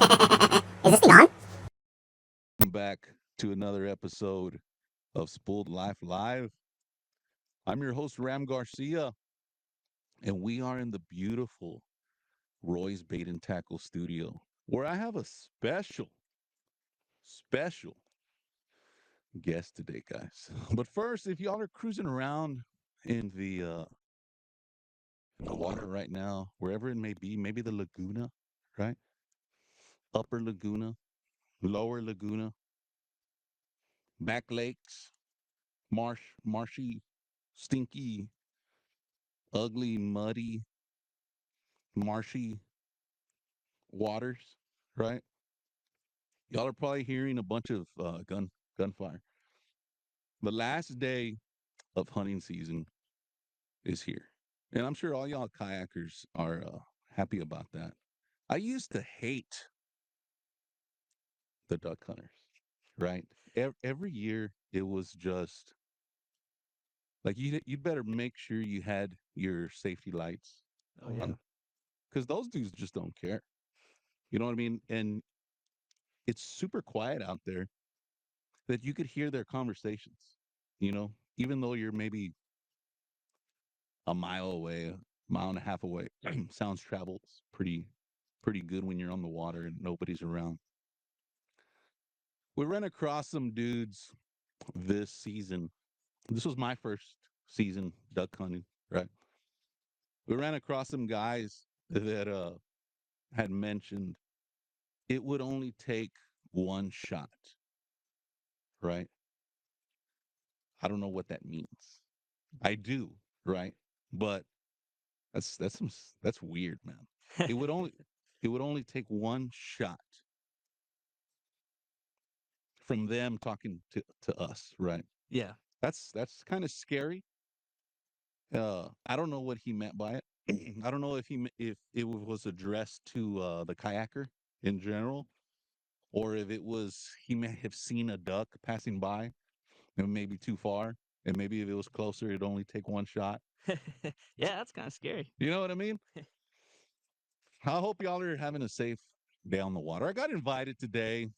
Is this thing on? Welcome back to another episode of Spooled Life Live. I'm your host, Ram Garcia, and we are in the beautiful Roy's Bait and Tackle studio where I have a special guest today, guys. But first, if y'all are cruising around in the water right now, wherever it may be, maybe the Laguna, right? Upper Laguna, Lower Laguna, back lakes, marshy, stinky, ugly, muddy, marshy waters, right? Y'all are probably hearing a bunch of gunfire. The last day of hunting season is here, and I'm sure all y'all kayakers are happy about that. I used to hate the duck hunters, right? Every year it was just like you'd better make sure you had your safety lights Oh yeah. on because those dudes just don't care. You know what I mean? And it's super quiet out there that you could hear their conversations, even though you're maybe a mile away, a mile and a half away. Sounds travels pretty good when you're on the water and nobody's around. We ran across some dudes this season. This was my first season duck hunting, right? We ran across some guys that had mentioned it would only take one shot, right? I don't know what that means. I do, right? But that's weird, man. It would only it would only take one shot from them talking to us, right? Yeah. That's kind of scary. I don't know what he meant by it. I don't know if it was addressed to the kayaker in general, or if it was he may have seen a duck passing by and maybe too far, and maybe if it was closer, it'd only take one shot. Yeah, that's kind of scary. You know what I mean? I hope y'all are having a safe day on the water. I got invited today.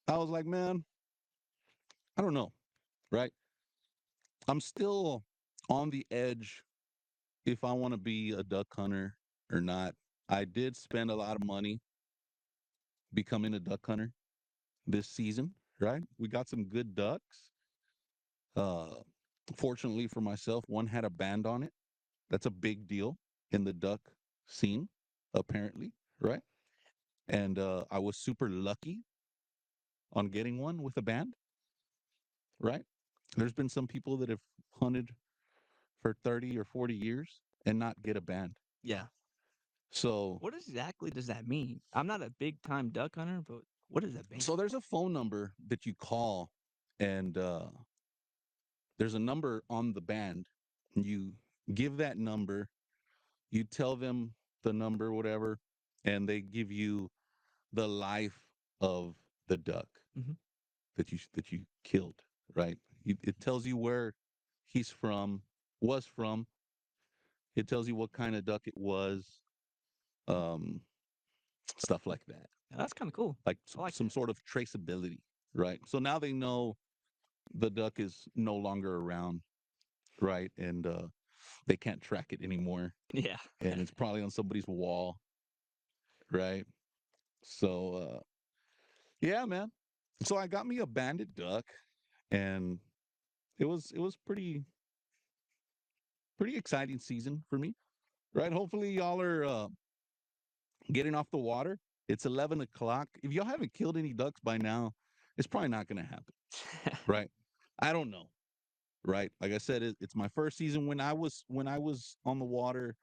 I was like, man, I don't know, right? I'm still on the edge if I want to be a duck hunter or not. I did spend a lot of money becoming a duck hunter this season, right? We got some good ducks. Uh, Fortunately for myself, one had a band on it. That's a big deal in the duck scene, apparently, right? And I was super lucky on getting one with a band, right? There's been some people that have hunted for 30 or 40 years and not get a band. Yeah. So What exactly does that mean? I'm not a big time duck hunter, but what does that mean? so there's a phone number that you call and there's a number on the band. You give that number, you tell them the number, whatever, and they give you the life of the duck Mhm. that you killed, right? It tells you where he's from, was from. It tells you what kind of duck it was, um, stuff like that, Yeah, that's kind of cool. like I like some that. sort of traceability, right? So now they know the duck is no longer around, right? And they can't track it anymore, Yeah. and it's probably on somebody's wall, right? So yeah, man. So I got me a banded duck, and it was pretty exciting season for me, right? Hopefully y'all are getting off the water. It's 11 o'clock. If y'all haven't killed any ducks by now, it's probably not going to happen, right? I don't know, right? Like I said, it's my first season. When I was on the water,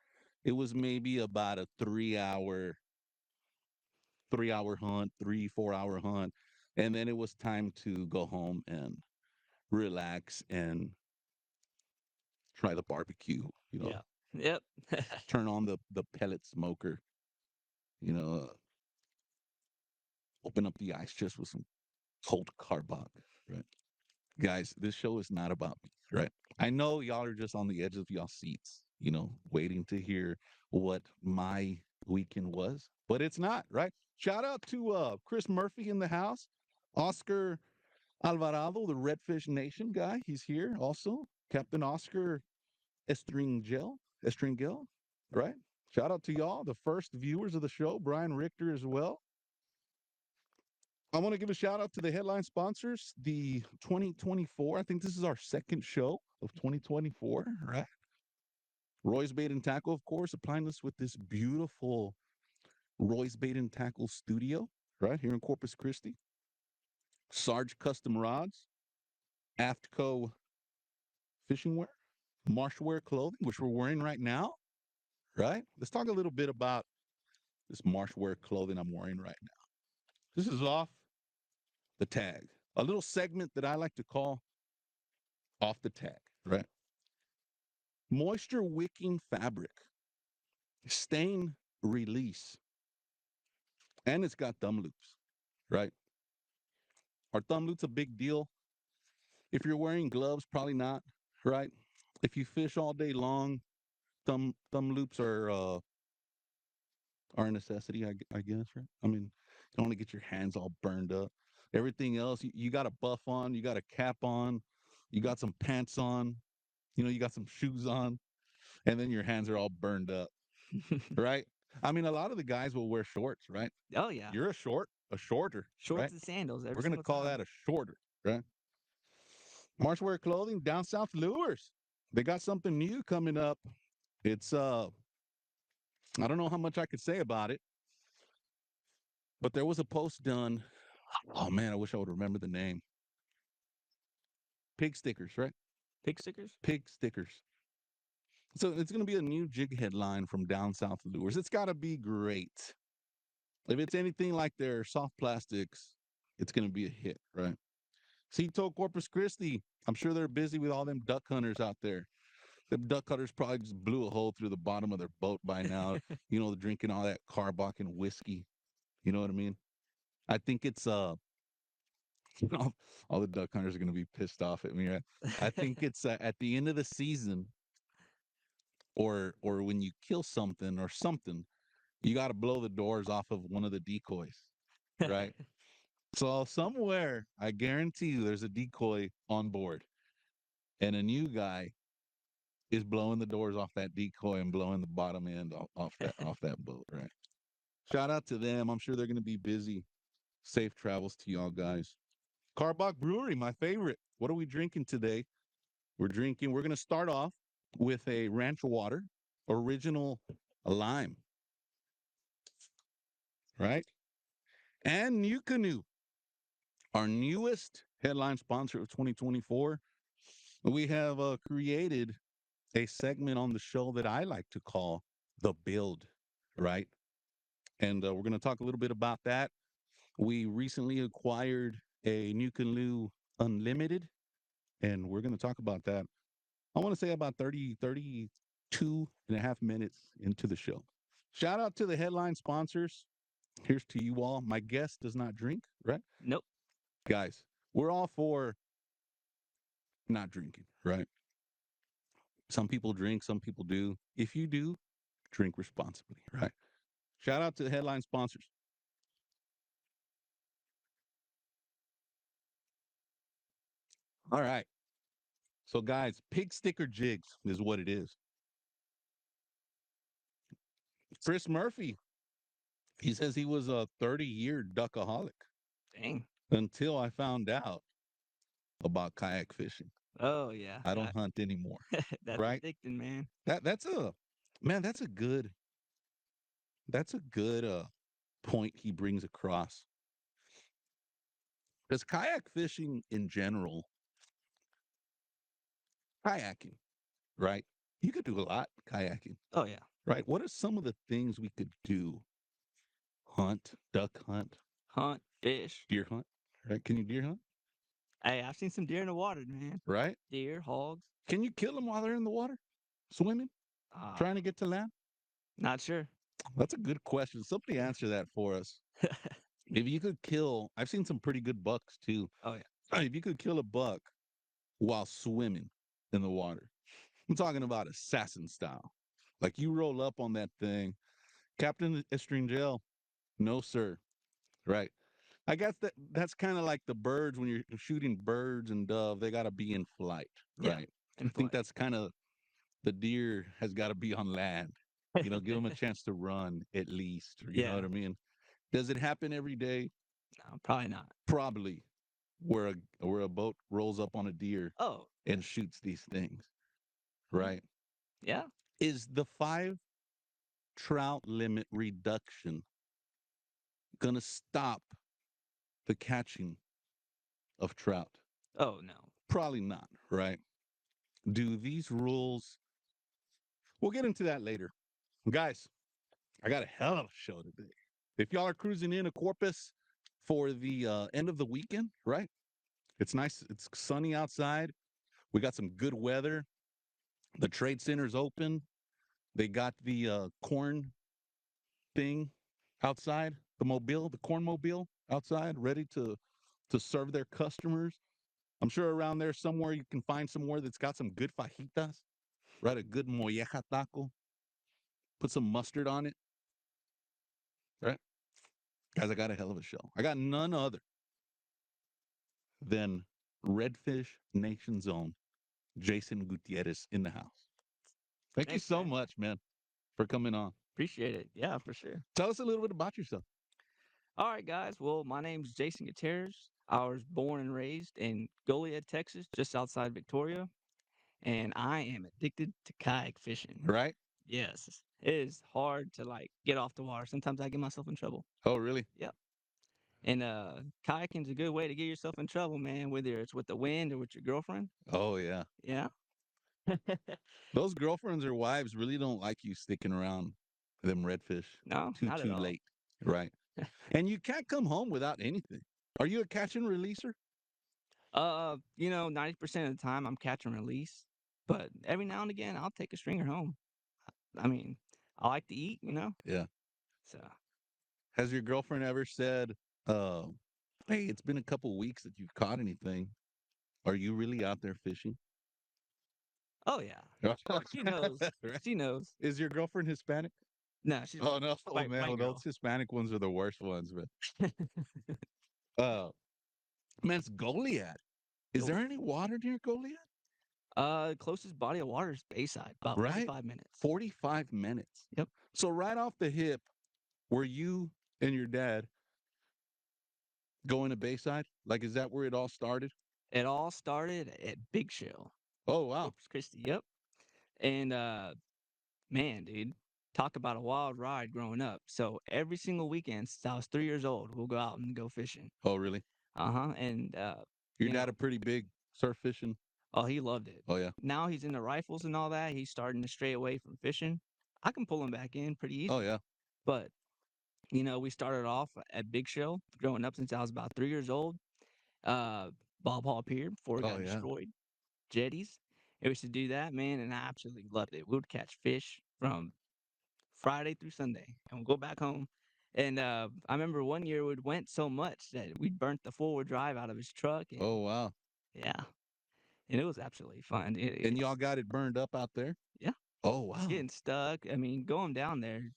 it was maybe about a 3 hour hunt, 3 4 hour hunt, and then it was time to go home and relax and try the barbecue. Yeah. Yep. Turn on the pellet smoker. You know, open up the ice chest with some cold Karbach. Right, guys, this show is not about me. Right, I know y'all are just on the edge of y'all seats. Waiting to hear what my weekend was, but it's not, right? Shout out to Chris Murphy in the house, Oscar Alvarado, the Redfish Nation guy. He's here also. Captain Oscar Estringel, right? Shout out to y'all, the first viewers of the show, Brian Richter as well. I want to give a shout out to the headline sponsors, the 2024. I think this is our second show of 2024, right? Roy's Bait and Tackle, of course, supplying us with this beautiful Roy's Bait and Tackle studio, right here in Corpus Christi. Sarge Custom Rods, AFTCO Fishing Wear, Marshwear Clothing, which we're wearing right now, right? Let's talk a little bit about this Marshwear clothing I'm wearing right now. This is off the tag, a little segment that I like to call off the tag, right? Moisture wicking fabric, stain release, and it's got thumb loops, right? Are thumb loops a big deal? If you're wearing gloves, probably not, right? If you fish all day long, thumb loops are a necessity, I guess, right? I mean, you don't want to get your hands all burned up. Everything else, you got a buff on, you got a cap on, you got some pants on, you got some shoes on, and then your hands are all burned up, right? I mean, a lot of the guys will wear shorts, right? Oh yeah, You're a shorter, right? shorts and sandals every We're gonna single call time. that a shorter, right? Marshwear Clothing, Down South Lures. They got something new coming up. It's I don't know how much I could say about it, but there was a post done. Oh man, I wish I would remember the name. Pig stickers, right? Pig stickers. Pig stickers. So it's going to be a new jig headline from Down South Lures. It's got to be great. If it's anything like their soft plastics, it's going to be a hit, right? See, Tow Corpus Christi, I'm sure they're busy with all them duck hunters out there. The duck hunters probably just blew a hole through the bottom of their boat by now. Drinking all that Karbach and whiskey. You know what I mean? I think it's all, all the duck hunters are going to be pissed off at me. Right? I think it's at the end of the season, or when you kill something or something, you got to blow the doors off of one of the decoys, right? So somewhere, I guarantee you, there's a decoy on board, and a new guy is blowing the doors off that decoy and blowing the bottom end off that boat, right? Shout out to them. I'm sure they're going to be busy. Safe travels to y'all guys. Karbach Brewery, my favorite. What are we drinking today? We're going to start off with a ranch water, original lime, right? And New Canoe, our newest headline sponsor of 2024. We have created a segment on the show that I like to call The Build, right? And we're going to talk a little bit about that. We recently acquired a New Canoe Unlimited, and we're going to talk about that. I want to say about 32 and a half minutes into the show. Shout out to the headline sponsors. Here's to you all. My guest does not drink, right? Nope. Guys, we're all for not drinking, right? Some people drink, some people do. If you do, drink responsibly, right? Shout out to the headline sponsors. All right. So, guys, pig sticker jigs is what it is. Chris Murphy, he says he was a 30-year duckaholic Dang. until I found out about kayak fishing. Oh yeah. I don't hunt anymore, That's right? addicting, man. That's a man. That's a good point he brings across. Because kayak fishing in general, kayaking, right? You could do a lot kayaking, Oh yeah. right? What are some of the things we could do? Hunt, duck hunt, Hunt, fish. deer hunt, right? Can you deer hunt, Hey, I've seen some deer in the water, man. right? Deer, hogs. Can you kill them while they're in the water, swimming, Uh, trying to get to land? not sure. That's a good question. Somebody answer that for us. If you could kill, I've seen some pretty good bucks too. Oh yeah. If you could kill a buck while swimming in the water, I'm talking about assassin style. Like you roll up on that thing, Captain Estringel, no sir. Right. I guess that's kind of like the birds when you're shooting birds and dove, they got to be in flight, Yeah, right? in I think flight. that's kind of the deer has got to be on land. Give them a chance to run at least. You know Yeah, what I mean? Does it happen every day? no, probably not. Probably. Where a boat rolls up on a deer Oh, and shoots these things, mm, right? yeah. Is the 5 trout limit reduction gonna stop the catching of trout? Oh no. Probably not, right? Do these rules? We'll get into that later, guys. I got a hell of a show today. If y'all are cruising in a Corpus for the end of the weekend, right? It's nice. It's sunny outside. We got some good weather. The trade center's open. They got the corn thing outside, the corn mobile outside, ready to serve their customers. I'm sure around there somewhere you can find somewhere that's got some good fajitas, right? A good molleja taco. Put some mustard on it, right? Guys, I got a hell of a show. I got none other than Redfish Nation's own Jason Gutierrez in the house. Thank you Thanks, so man. much, man, for coming on. Appreciate it. Yeah, for sure. Tell us a little bit about yourself. All right, guys. Well, my name's Jason Gutierrez. I was born and raised in Goliad, Texas, just outside Victoria, and I am addicted to kayak fishing. Right? Yes, it is hard to like get off the water. Sometimes I get myself in trouble. Oh, really? Yep. And kayaking's a good way to get yourself in trouble, man, whether it's with the wind or with your girlfriend. Oh, yeah. Yeah. Those girlfriends or wives really don't like you sticking around them redfish No, not at too all. late, right? And you can't come home without anything. Are you a catch and releaser? 90% of the time I'm catch and release, but every now and again I'll take a stringer home. I mean, I like to eat. Yeah. So, Has your girlfriend ever said, uh, "Hey, it's been a couple weeks that you've caught anything. Are you really out there fishing?" oh yeah, she knows. Right? She knows. Is your girlfriend Hispanic? No, she's Oh no, oh white man, white well, those girl. Hispanic ones are the worst ones, man. Uh, man, it's Goliad. Is there Goliad. any water near Goliad? Closest body of water is Bayside, about Right? 45 minutes. 45 minutes. Yep. So right off the hip, were you and your dad going to Bayside? Like, is that where it all started? It all started at Big Shell, Oh wow. Corpus Christi. Yep. And man, dude, talk about a wild ride growing up. So every single weekend since I was 3 years old, we'll go out and go fishing. Oh really? Uh-huh. And Your you dad know, a pretty big surf fishing? oh, he loved it. Oh yeah. Now he's into rifles and all that. He's starting to stray away from fishing. I can pull him back in pretty Oh easy. yeah. But, we started off at Big Shell growing up since I was about 3 years old. Uh, Bob Hall Pier before it Oh got yeah. destroyed. Jetties. We used to do that, man, and I absolutely loved it. We would catch fish from Friday through Sunday, and we'll go back home. And I remember one year we went so much that we burnt the forward drive out of his truck, and Oh wow. yeah, and it was absolutely fun. And y'all got it burned up out there? Yeah, Oh wow. getting stuck. I mean, going down there,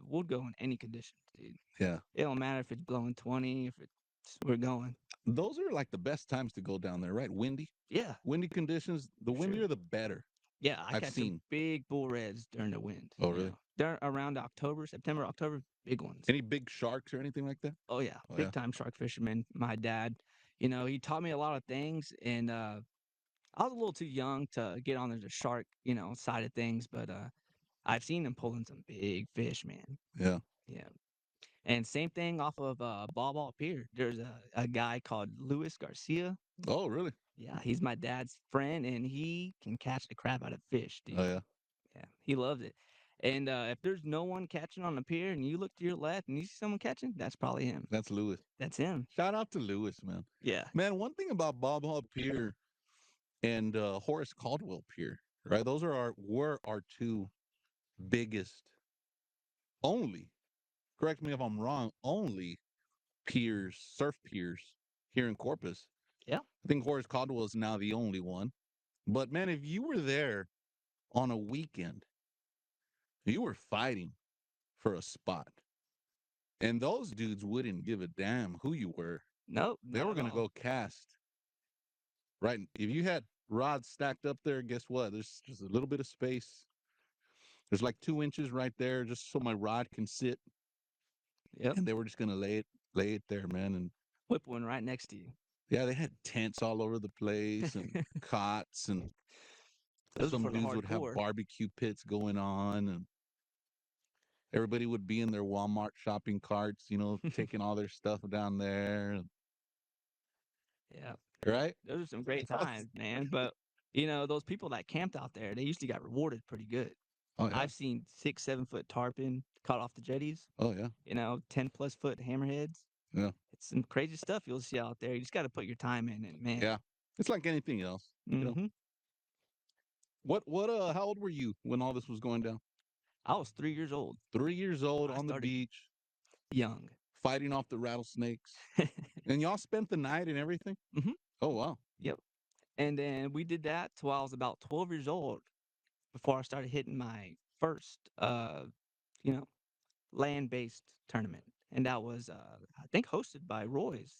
we'll go in any conditions, dude. Yeah. It don't matter if it's blowing 20, if it's we're going. Those are like the best times to go down there, right? Windy. Yeah, Windy conditions. The for sure. windier the better. Yeah, I I've catch some seen. big bull reds during the wind. Oh really? During around October, September, October, big ones. Any big sharks or anything like that? Oh yeah, Oh yeah. big time shark fisherman. My dad, he taught me a lot of things, and I was a little too young to get on the shark, side of things, but I've seen him pulling some big fish, man. Yeah. Yeah. And same thing off of Ball Pier. There's a guy called Luis Garcia. Oh really? Yeah, he's my dad's friend, and he can catch the crap out of fish, Oh dude. yeah. Yeah, he loves it. And if there's no one catching on the pier, and you look to your left and you see someone catching, that's probably him. That's Lewis. That's him. Shout out to Lewis, man. Yeah. Man, one thing about Bob Hall Pier and Horace Caldwell Pier, right? Those are were our two biggest, only, correct me if I'm wrong, only piers, surf piers here in Corpus. Yeah. I think Horace Caldwell is now the only one. But man, if you were there on a weekend, you were fighting for a spot. And those dudes wouldn't give a damn who you were. Nope, They not were at going to all. go cast. Right. If you had rods stacked up there, guess what? There's just a little bit of space. There's like 2 inches right there just so my rod can sit. Yep. And they were just going to lay it there, man. And Whip one right next to you. yeah, they had tents all over the place and cots, and Those are some for the dudes would have hardcore. barbecue pits going on, and everybody would be in their Walmart shopping carts, taking all their stuff down there. Yeah. Right? Those are some great times, man. But those people that camped out there, they usually got rewarded pretty good. Oh yeah. I've seen 6, 7 foot tarpon caught off the jetties. Oh yeah. 10+ foot hammerheads. Yeah. It's some crazy stuff you'll see out there. You just got to put your time in, and man. Yeah. It's like anything else. Mm-hmm. What how old were you when all this was going down? I was 3 years old. 3 years old I on the started beach, young. fighting off the rattlesnakes. And y'all spent the night and everything? Mm-hmm. Oh wow. Yep. And then we did that till I was about 12 years old before I started hitting my first, you know, land-based tournament. And that was, I think, hosted by Roy's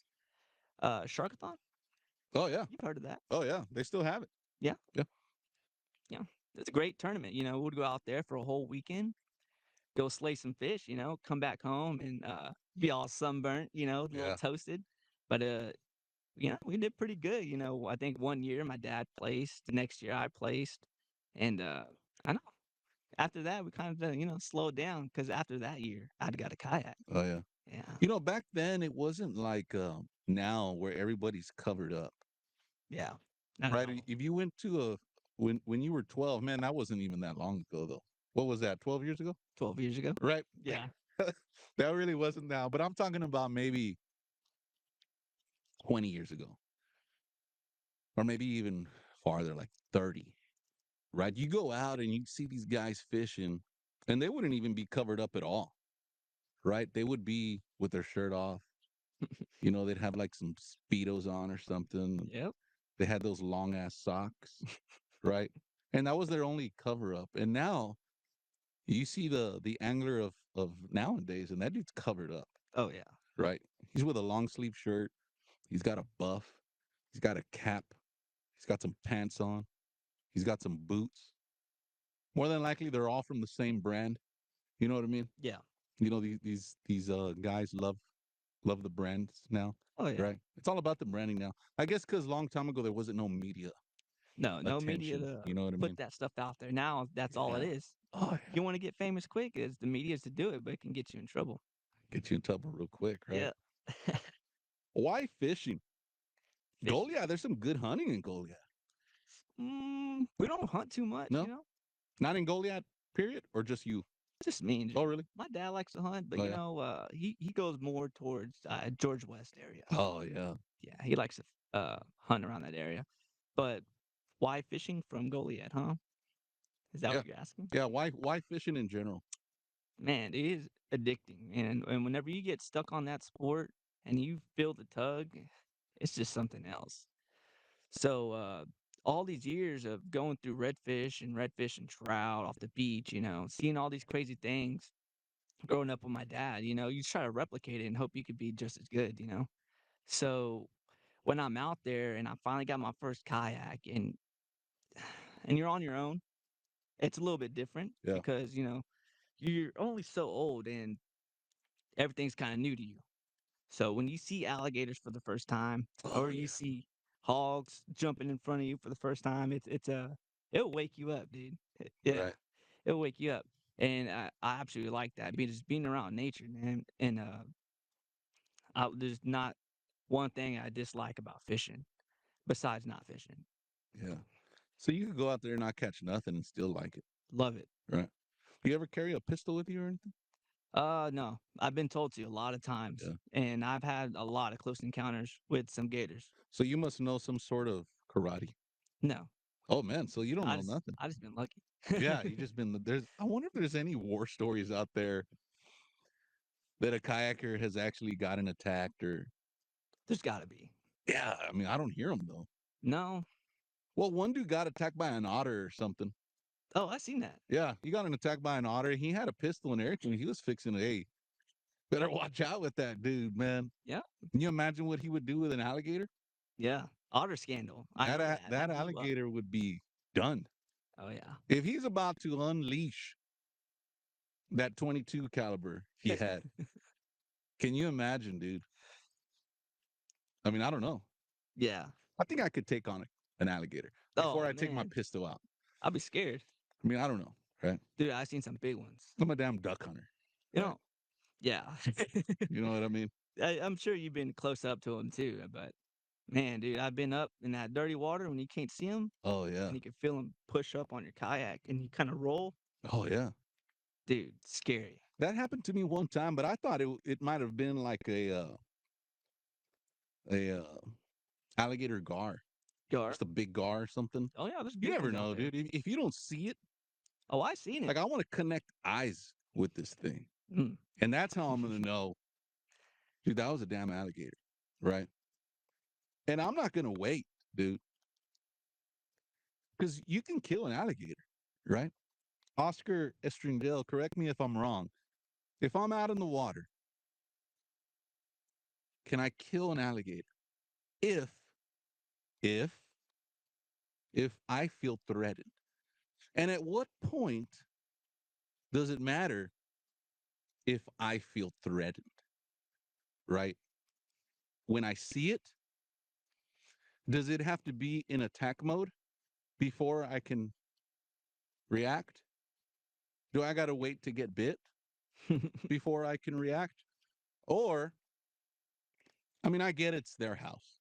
Sharkathon. Oh yeah. You've heard of that? Oh yeah. They still have it. Yeah. Yeah. Yeah. It's a great tournament. We'd go out there for a whole weekend, go slay some fish, come back home and be all sunburnt, a little Yeah. toasted. But we did pretty good. I think one year my dad placed, the next year I placed, and I know after that we kind of slowed down because after that year I'd got a kayak. Oh yeah. Yeah, Back then it wasn't like now where everybody's covered up. yeah, not at Right? all. If you went to when you were 12, man, that wasn't even that long ago though. What was that? 12 years ago? 12 years ago. Right? Yeah, That really wasn't now, but I'm talking about maybe 20 years ago, or maybe even farther, like 30. Right? You go out and you see these guys fishing, and they wouldn't even be covered up at all. Right? They would be with their shirt off. They'd have like some speedos on or something. yep, They had those long ass socks, right? And that was their only cover up. And now you see the angler of nowadays, and that dude's covered up, oh yeah, right? He's with a long sleeve shirt. He's got a buff. He's got a cap. He's got some pants on. He's got some boots. More than likely, they're all from the same brand. You know what I mean? yeah, These guys love the brands now, oh yeah. right? It's all about the branding now. I guess because a long time ago there wasn't no media No media attention. to You know what I put mean? that stuff out there. Now that's all it Yeah. is. Oh If yeah. you want to get famous quick, is the media's to do it, but it can get you in trouble. Get you in trouble real quick, right? Yeah. Why fishing? Fishing. Goliath, there's some good hunting in Goliath. We don't hunt too much, No, not in Goliath, period, or just you? Just me in Oh, general. really? My dad likes to hunt, but Oh, yeah. he goes more towards George West area. Oh, yeah. Yeah, he likes to hunt around that area. But why fishing from Goliad, huh? Is that Yeah. what you're asking? Yeah. Why fishing in general? Man, it is addicting, and whenever you get stuck on that sport and you feel the tug, it's just something else. So all these years of going through redfish and trout off the beach, seeing all these crazy things, growing up with my dad, you try to replicate it and hope you could be just as good. So when I'm out there and I finally got my first kayak and you're on your own, it's a little bit different Yeah. because, you're only so old and everything's kind of new to you. So when you see alligators for the first time Oh, or you yeah. see hogs jumping in front of you for the first time, it'll wake you up, dude. Yeah, Right. it'll wake you up. And I absolutely like that. Just being around nature, man. And there's not one thing I dislike about fishing besides not fishing. Yeah. So you could go out there and not catch nothing and still like it, Love it. right? Do you ever carry a pistol with you or anything? No, I've been told to a lot of times, Yeah. and I've had a lot of close encounters with some gators. So you must know some sort of karate. No, Oh man, so you don't know nothing. I just been lucky. Yeah, you just been there's. I wonder if there's any war stories out there that a kayaker has actually gotten attacked or. There's got to be. Yeah, I mean I don't hear them though. No, Well, one dude got attacked by an otter or something. Oh, I seen that. Yeah, he got an attack by an otter. He had a pistol and everything. He was fixing it. Hey, better watch out with that dude, man. Yeah. Can you imagine what he would do with an alligator? Yeah. Otter scandal. I know that. That That blew up. alligator would be done. Oh yeah. If he's about to unleash that 22 caliber he had, can you imagine, dude? I mean, I don't know. Yeah. I think I could take on an alligator before Oh I take my man. pistol out. I'll be scared. I mean, I don't know, right? Dude, I seen some big ones. I'm a damn duck hunter, You right? know, yeah. You know what I mean? I'm sure you've been close up to them too, but man, dude, I've been up in that dirty water when you can't see them Oh yeah. and you can feel them push up on your kayak and you kind of roll. Oh yeah. Dude, scary. That happened to me one time, but I thought it might have been like a alligator gar, Gar. just a big gar or something. Oh yeah, there's You big never ones out know, there. dude. If you don't see it, Oh, I seen it. like I want to connect eyes with this thing, Mm. and that's how I'm gonna know, dude. That was a damn alligator, right? And I'm not gonna wait, dude, because you can kill an alligator, right? Oscar Estrindel, correct me if I'm wrong. If I'm out in the water, can I kill an alligator? If, if, if I feel threatened. And at what point does it matter if I feel threatened, right? When I see it, does it have to be in attack mode before I can react? Do I got to wait to get bit before I can react? Or, I mean, I get it's their house.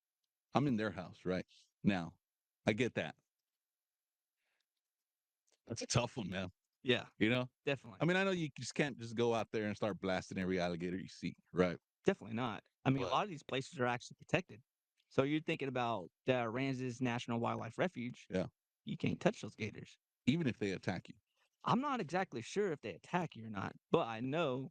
I'm in their house right now. I get that. That's a tough one, man. Yeah, You know? definitely. I mean, I know you just can't just go out there and start blasting every alligator you see, right? Definitely not. I mean, a But lot of these places are actually protected. So you're thinking about the Ramses National Wildlife Refuge. yeah, You can't touch those gators. even if they attack you, I'm not exactly sure if they attack you or not, but I know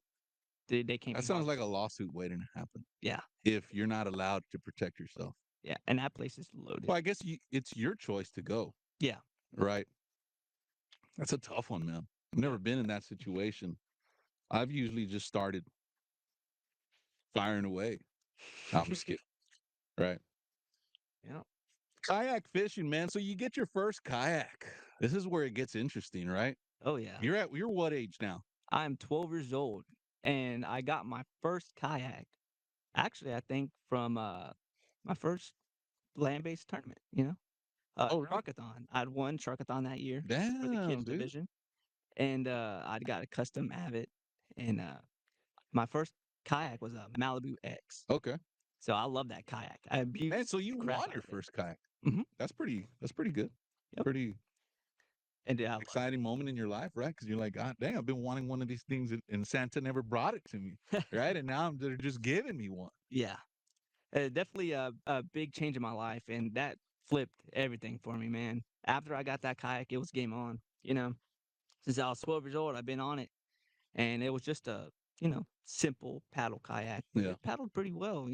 they can't that be sounds like a harmful. lawsuit waiting to happen Yeah, if you're not allowed to protect yourself. yeah, and that place is loaded. Well, I guess it's your choice to go, Yeah, right? That's a tough one, man. I've yeah. never been in that situation. I've usually just started firing away. No, I'm just kidding, right? Yeah. Kayak fishing, man. So you get your first kayak. This is where it gets interesting, right? Oh yeah. You're what age now? I'm 12 years old, and I got my first kayak. Actually, I think from my first land-based tournament. Oh, really? Sharkathon. I'd won Sharkathon that year for the Damn, kids dude. division, and I'd got a custom Avid, and my first kayak was a Malibu X. Okay. So I love that kayak. I Man, abused so the you crap won out your of it. first kayak. Hmm. That's pretty good. Yep. Pretty And I loved exciting moment in your life, right? Because you're like, God dang, I've been wanting one of these things and Santa never brought it to me. it. Right. And now they're just giving me one. Yeah. Definitely a big change in my life, and that flipped everything for me, man. After I got that kayak, it was game on. Since I was 12 years old, I've been on it, and it was just a simple paddle kayak, but Yeah. it paddled pretty well.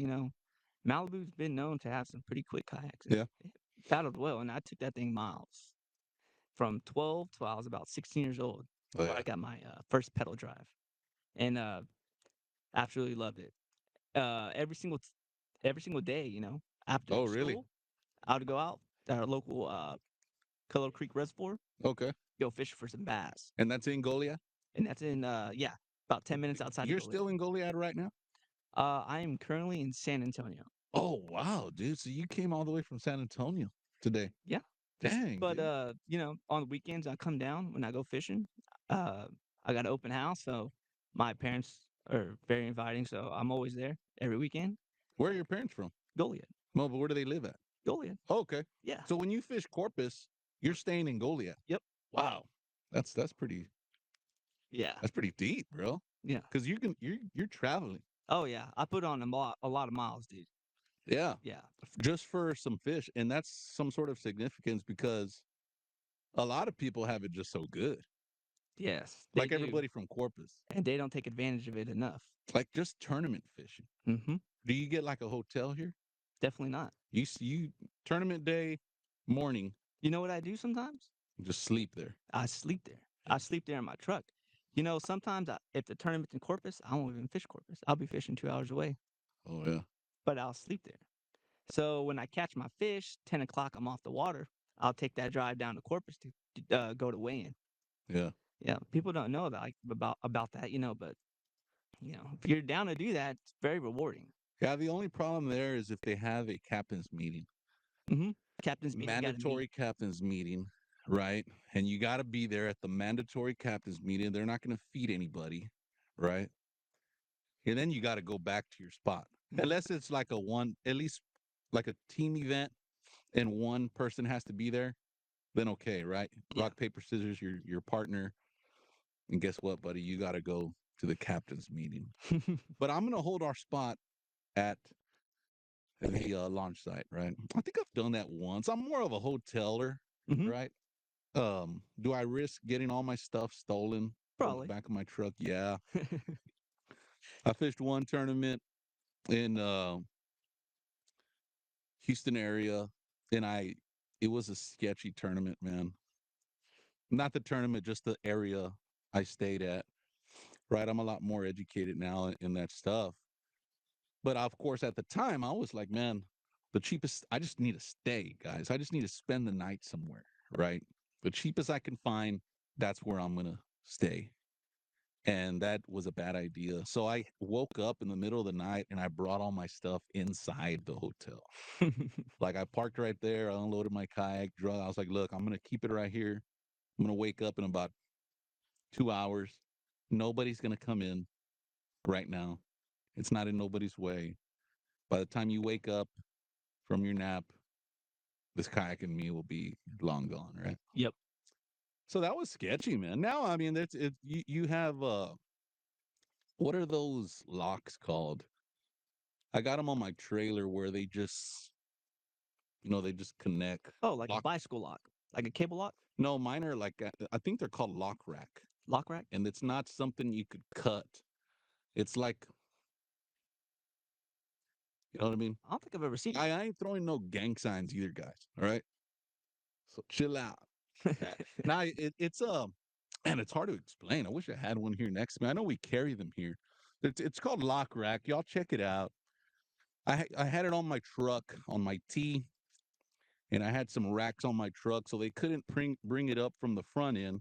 Malibu's been known to have some pretty quick kayaks, and Yeah. it paddled well. And I took that thing miles from 12 till I was about 16 years old. Oh, When yeah. I got my first pedal drive, and absolutely loved it. Every single day, after Oh, really? school, I would go out to our local Color Creek Reservoir, Okay. go fishing for some bass, And that's in Goliad? and that's in yeah, about 10 minutes outside of You're Goliad. still in Goliad right now? I am currently in San Antonio. Oh, wow, dude. So you came all the way from San Antonio today. Yeah, Dang, but dude. on the weekends I come down when I go fishing. Uh, I got an open house, so my parents are very inviting, so I'm always there every weekend. Where are your parents from? Goliad, No, but where do they live at? Goliad. Oh, okay. Yeah. So when you fish Corpus, you're staying in Goliad. Yep. Wow. That's pretty Yeah. that's pretty deep, bro. Yeah. Because you're traveling. Oh yeah. I put on a lot of miles, dude. Yeah. Yeah. Just for some fish. And that's some sort of significance because a lot of people have it just so good. Yes, they Like do. everybody from Corpus. And they don't take advantage of it enough. Like just tournament fishing. Mm-hmm. Do you get like a hotel here? Definitely not. You tournament day morning. You know what I do sometimes? Just sleep there. I sleep there. Yeah. I sleep there in my truck. Sometimes if the tournament's in Corpus, I won't even fish Corpus. I'll be fishing 2 hours away, Oh yeah. but I'll sleep there. So when I catch my fish, 10 o'clock, I'm off the water. I'll take that drive down to Corpus to go to weigh-in. Yeah. Yeah, people don't know that about that, but if you're down to do that, it's very rewarding. Yeah. The only problem there is if they have a captain's meeting, hmm Captain's meeting, got to meet. mandatory captain's meeting, right? And you got to be there at the mandatory captain's meeting. They're not going to feed anybody, right? And then you got to go back to your spot. Unless it's like a one, at least like a team event and one person has to be there, then okay, right? Yeah. Rock, paper, scissors, your partner. And guess what, buddy? You got to go to the captain's meeting. But I'm going to hold our spot at the launch site, right? I think I've done that once. I'm more of a hoteler, hmm right? Do I risk getting all my stuff stolen from the Probably. back of my truck? Yeah. I fished one tournament in Houston area, and it was a sketchy tournament, man. Not the tournament, just the area I stayed at. Right, I'm a lot more educated now in that stuff. But of course, at the time, I was like, man, the cheapest. I just need to stay, guys. I just need to spend the night somewhere. Right, the cheapest I can find. That's where I'm gonna stay. And that was a bad idea. So I woke up in the middle of the night and I brought all my stuff inside the hotel. Like I parked right there, I unloaded my kayak, drug. I was like, look, I'm gonna keep it right here. I'm gonna wake up in about 2 hours. Nobody's gonna come in right now. It's not in nobody's way. By the time you wake up from your nap, this kayak and me will be long gone, right? Yep. So that was sketchy, man. Now, I mean, that's it. You have what are those locks called? I got them on my trailer where they just, they just connect. Oh, like a Lock. bicycle lock, like a cable lock, No, mine are like I think they're called lock rack, lock rack. and it's not something you could cut. It's like, you know what I mean? I don't think I've ever seen I ain't throwing no gang signs either, guys. All right, so chill out. it. Now it's and it's hard to explain. I wish I had one here next to me. I know we carry them here. It's called lock rack. Y'all check it out. I had it on my truck on my T, and I had some racks on my truck, so they couldn't bring it up from the front end,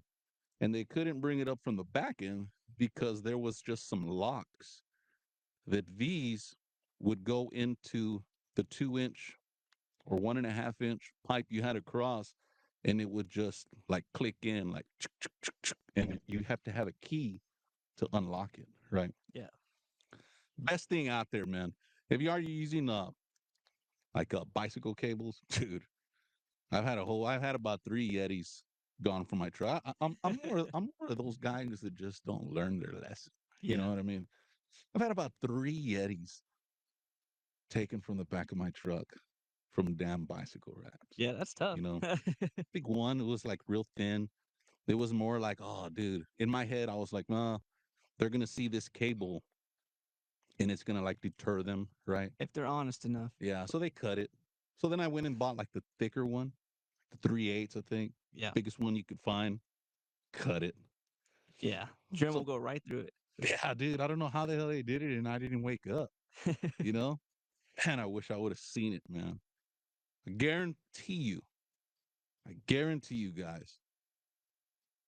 and they couldn't bring it up from the back end because there was just some locks that these would go into the 2 inch or 1.5 inch pipe you had across, and it would just like click in like, and you have to have a key to unlock it, right? Yeah. Best thing out there, man. If you are using like bicycle cables, dude, I've had about 3 Yetis gone from my truck. I'm more of those guys that just don't learn their lesson. You Yeah. know what I mean? I've had about 3 Yetis taken from the back of my truck from damn bicycle racks. Yeah, that's tough. You know, I think one it was like real thin. It was more like, oh, dude. In my head, I was like, nah, they're gonna see this cable and it's gonna like deter them, right? If they're honest enough. Yeah. So they cut it. So then I went and bought like the thicker one, the 3/8, I think, Yeah. biggest one you could find. Cut it. Yeah. Trim will So go right through yeah, dude, I don't know how the hell they did it, and I didn't wake up. it. You know, man, I wish I would have seen it, man. I guarantee you, I guarantee you guys,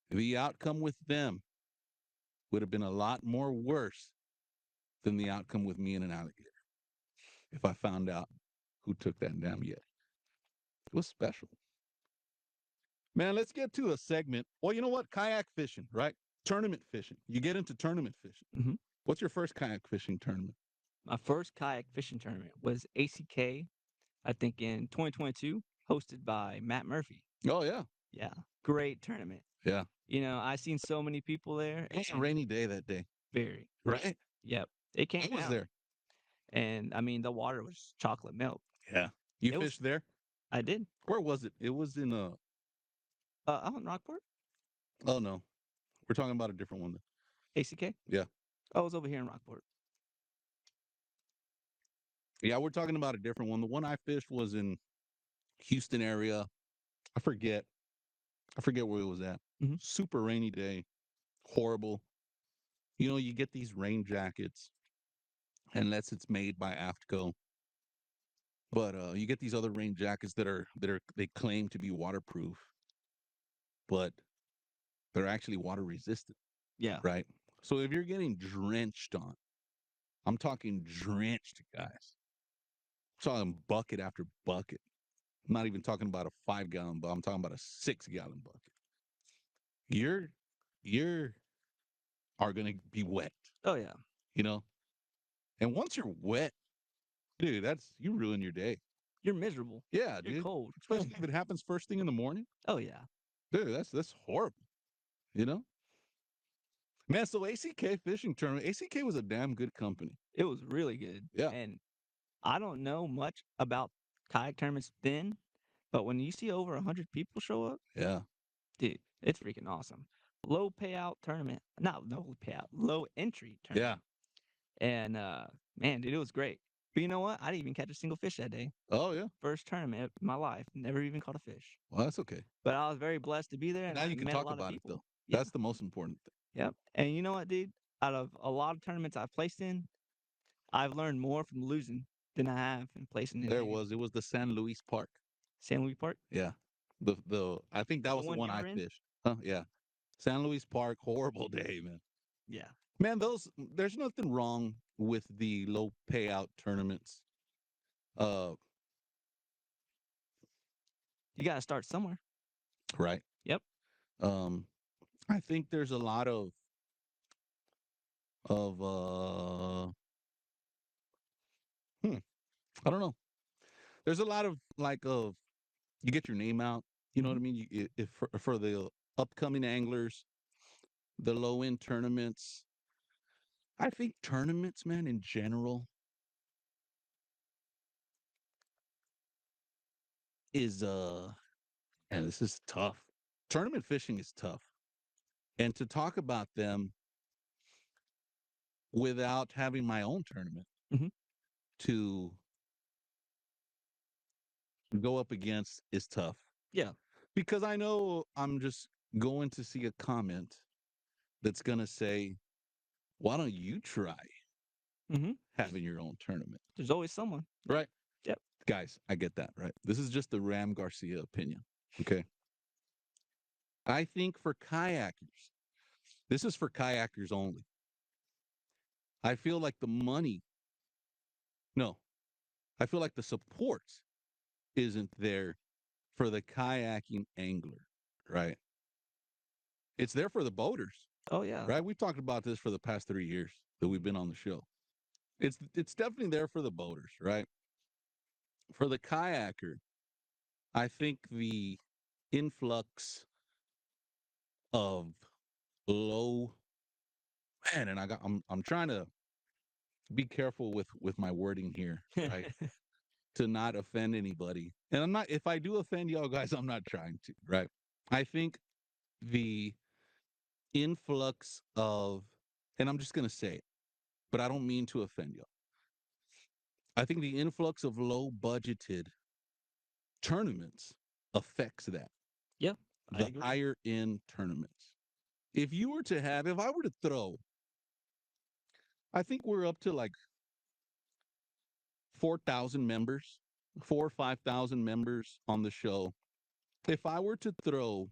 the outcome with them would have been a lot more worse than the outcome with me and an alligator if I found out who took that damn Yeti. It was special. Man, let's get to a segment. Well, you know what? Kayak fishing, right? Tournament fishing. You get into tournament fishing. hmm What's your first kayak fishing tournament? My first kayak fishing tournament was ACK, I think in 2022, hosted by Matt Murphy. Oh, yeah. Yeah. Great tournament. Yeah. I seen so many people there. It was a And rainy day that day, very. right? Yep. It I came was down. there. And I mean, the water was chocolate milk. Yeah. You It was, fished there? I did. Where was it? It was in Out in Rockport, oh no. We're talking about a different one. ACK. Yeah. Oh, it was over here in Rockport. Yeah, we're talking about a different one. The one I fished was in Houston area. I forget. I forget where it was at. Mhm. Super rainy day, horrible. You know, you get these rain jackets, unless it's made by AFTCO. But you get these other rain jackets that they claim to be waterproof, but they're actually water resistant, Yeah. right? So if you're getting drenched on, I'm talking drenched, guys. I'm talking bucket after bucket. I'm not even talking about a 5 gallon, but I'm talking about a 6 gallon bucket. You're are gonna be wet, Oh yeah. you know. And once you're wet, dude, that's you ruin your day. You're miserable. Yeah, You're dude. cold. Especially if it happens first thing in the morning, Oh yeah. dude. That's horrible. You know, man. So ACK fishing tournament. ACK was a damn good company. It was really good. Yeah, And I don't know much about kayak tournaments then, but when you see over 100 people show up, yeah, dude, it's freaking awesome. Low payout tournament, not low payout, low entry yeah. tournament. And man, dude, it was great. But you know what? I didn't even catch a single fish that day. Oh yeah. First tournament of my life. Never even caught a fish. Well, that's okay. But I was very blessed to be there and Now I you can met a talk lot of about it people. though. Yeah. That's the most important thing. Yep. And you know what, dude? Out of a lot of tournaments I've placed in, I've learned more from losing than I have in placing in There winning. was it was the San Luis Park. San Luis Park, Yeah, the I think that the was the one one you I were in? fished. Huh? Yeah, San Luis Park. Horrible day, man. Yeah. Man, those there's nothing wrong with the low payout tournaments. Uh, You got to start somewhere. right. Yep. Um, I think there's a lot of hmm, I don't know. There's a lot of like of you get your name out. You know what Hmm. I mean? If for the upcoming anglers, the low end tournaments. I think tournaments, man, in general, is and this is tough. Tournament fishing is tough. And to talk about them without having my own tournament Hmm. to go up against is tough. Yeah. Because I know I'm just going to see a comment that's going to say, why don't you try Hmm. having your own tournament? There's always someone. Right? Yep. Guys, I get that, right? This is just the Ram Garcia opinion. Okay. I think for kayakers, this is for kayakers only. I feel like the money, no, I feel like the support isn't there for the kayaking angler, right? It's there for the boaters, Oh yeah. right? We've talked about this for the past 3 years that we've been on the show. It's definitely there for the boaters, right? For the kayaker, I think the influx of low man, and I'm trying to be careful with my wording here, right? To not offend anybody. And I'm not if I do offend y'all guys, I'm not trying to, right? I think the influx of and I'm just gonna say it, but I don't mean to offend y'all. I think the influx of low budgeted tournaments affects that. Yeah. I The agree. higher end tournaments. If I were to throw, I think we're up to like 4,000 members, 4 or 5,000 members on the show. If I were to throw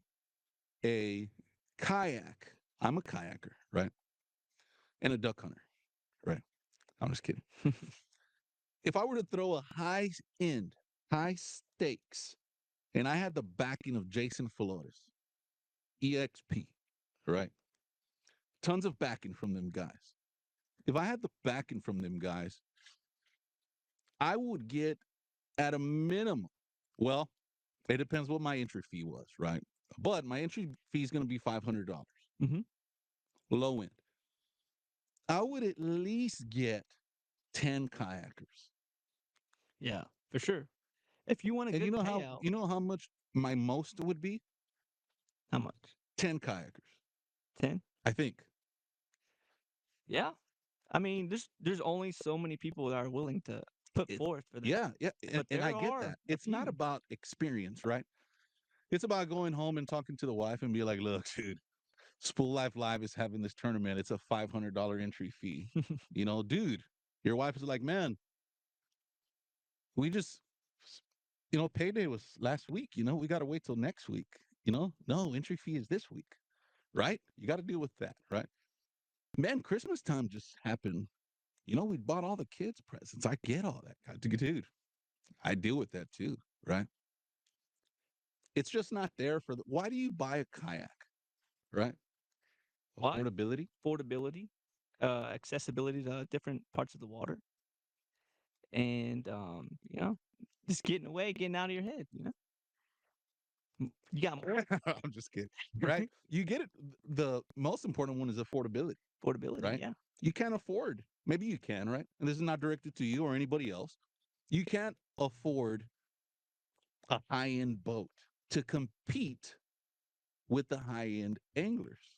a kayak, I'm a kayaker, right? And a duck hunter, right? I'm just kidding. If I were to throw a high end, high stakes, and I had the backing of Jason Flores, EXP, right? Tons of backing from them guys. If I had the backing from them guys, I would get at a minimum, well, it depends what my entry fee was, right? But my entry fee is going to be $500, Hmm. low end. I would at least get 10 kayakers. Yeah, for sure. If you want a And good payout, you know how much my most would be? how much? 10 kayakers, 10? I think. Yeah. I mean, there's only so many people that are willing to put It, forth for that. yeah, yeah, But and I there get are that. a It's not few. about experience, right? It's about going home and talking to the wife and be like, look, dude, Spool Life Live is having this tournament. It's a $500 entry fee. You know, dude, your wife is like, man, we just, payday was last week. We got to wait till next week. No, entry fee is this week, right? You got to deal with that, right? Man, Christmas time just happened. We bought all the kids presents. I get all that, dude. I deal with that too, right? It's just not there for the. Why do you buy a kayak, right? Why? Affordability. Affordability, accessibility to different parts of the water, and just getting away, getting out of your head. You got more I'm just kidding, right? You get it. The most important one is affordability, affordability. right? Yeah, You can't afford. Maybe you can, right? And this is not directed to you or anybody else. You can't afford a high-end boat to compete with the high-end anglers.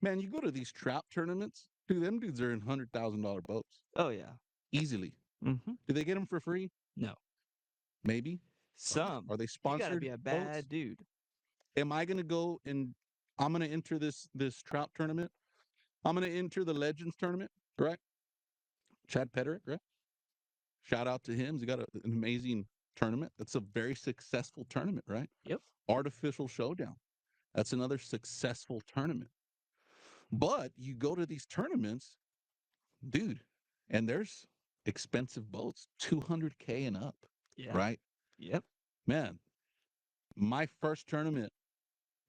Man, you go to these trout tournaments, dude, them dudes are in $100,000 boats oh yeah. easily. Mm-hmm. Do they get them for free? No, Maybe. some Are they you got to sponsored be a boats? bad dude. Am I going to go and I'm going to enter this trout tournament? I'm going to enter the Legends tournament, right? Chad Petterick, right? Shout out to him. He's got an amazing tournament. That's a very successful tournament, right? Yep. Artificial Showdown. That's another successful tournament. But you go to these tournaments, dude, and there's expensive boats, 200K and up, Yeah. right? Yep. Man, my first tournament,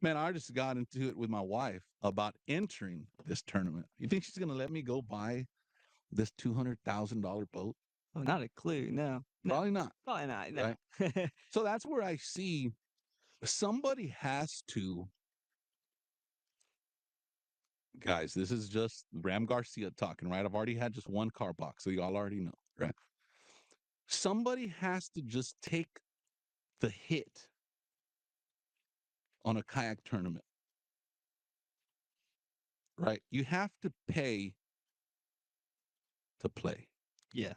man, I just got into it with my wife about entering this tournament. You think she's going to let me go buy this $200,000 boat? Oh, not a clue. No. No. Probably not, Probably not. right? No. So that's where I see somebody has to, guys, this is just Ram Garcia talking, right? I've already had just one car box, so y'all already know, right? Somebody has to just take the hit on a kayak tournament, right? You have to pay to play. Yeah.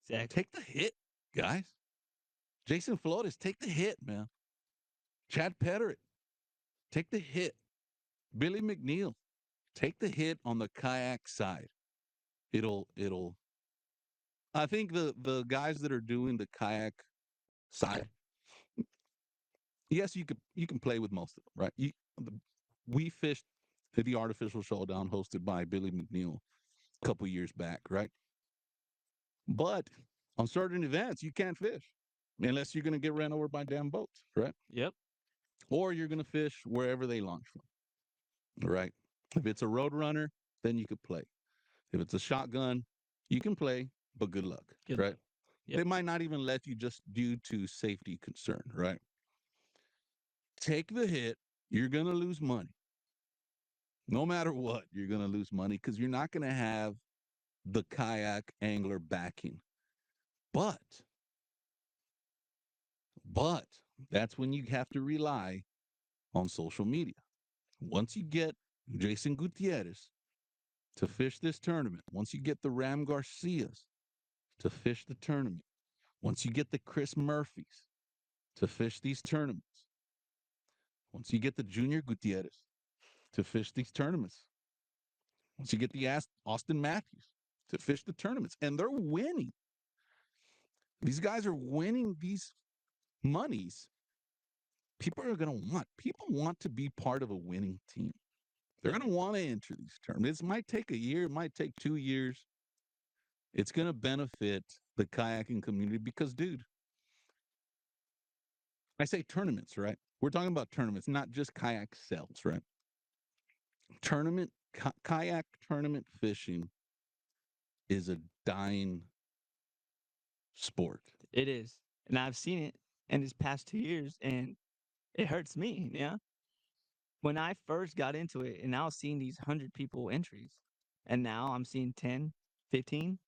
Exactly. Take the hit, guys. Jason Flores, take the hit, man. Chad Petterick, take the hit. Billy McNeil, take the hit on the kayak side. It'll I think the guys that are doing the kayak side, yes, you can play with most of them, right? We fished at the Artificial Showdown hosted by Billy McNeil a couple years back, right? But on certain events, you can't fish unless you're going to get ran over by damn boats, right? Yep. Or you're going to fish wherever they launch from, right? If it's a road runner, then you could play. If it's a shotgun, you can play, but good luck, Good right? luck. Yep. They might not even let you just due to safety concern, right? Take the hit. You're going to lose money. No matter what, you're going to lose money because you're not going to have the kayak angler backing. But But that's when you have to rely on social media. Once you get Jason Gutierrez to fish this tournament, once you get the Ram Garcias to fish the tournament, once you get the Chris Murphys to fish these tournaments, once you get the Junior Gutierrez to fish these tournaments, once you get the Austin Matthews to fish the tournaments, and they're winning. These guys are winning these monies. People want to be part of a winning team. They're going to want to enter these tournaments. It might take a year, it might take 2 years. It's going to benefit the kayaking community because, dude, I say tournaments, right? We're talking about tournaments, not just kayak sales, right? Kayak tournament fishing is a dying sport. It is. And I've seen it in these past 2 years, and it hurts me. Yeah. When I first got into it, and I was seeing these 100 people entries, and now I'm seeing 10, 15.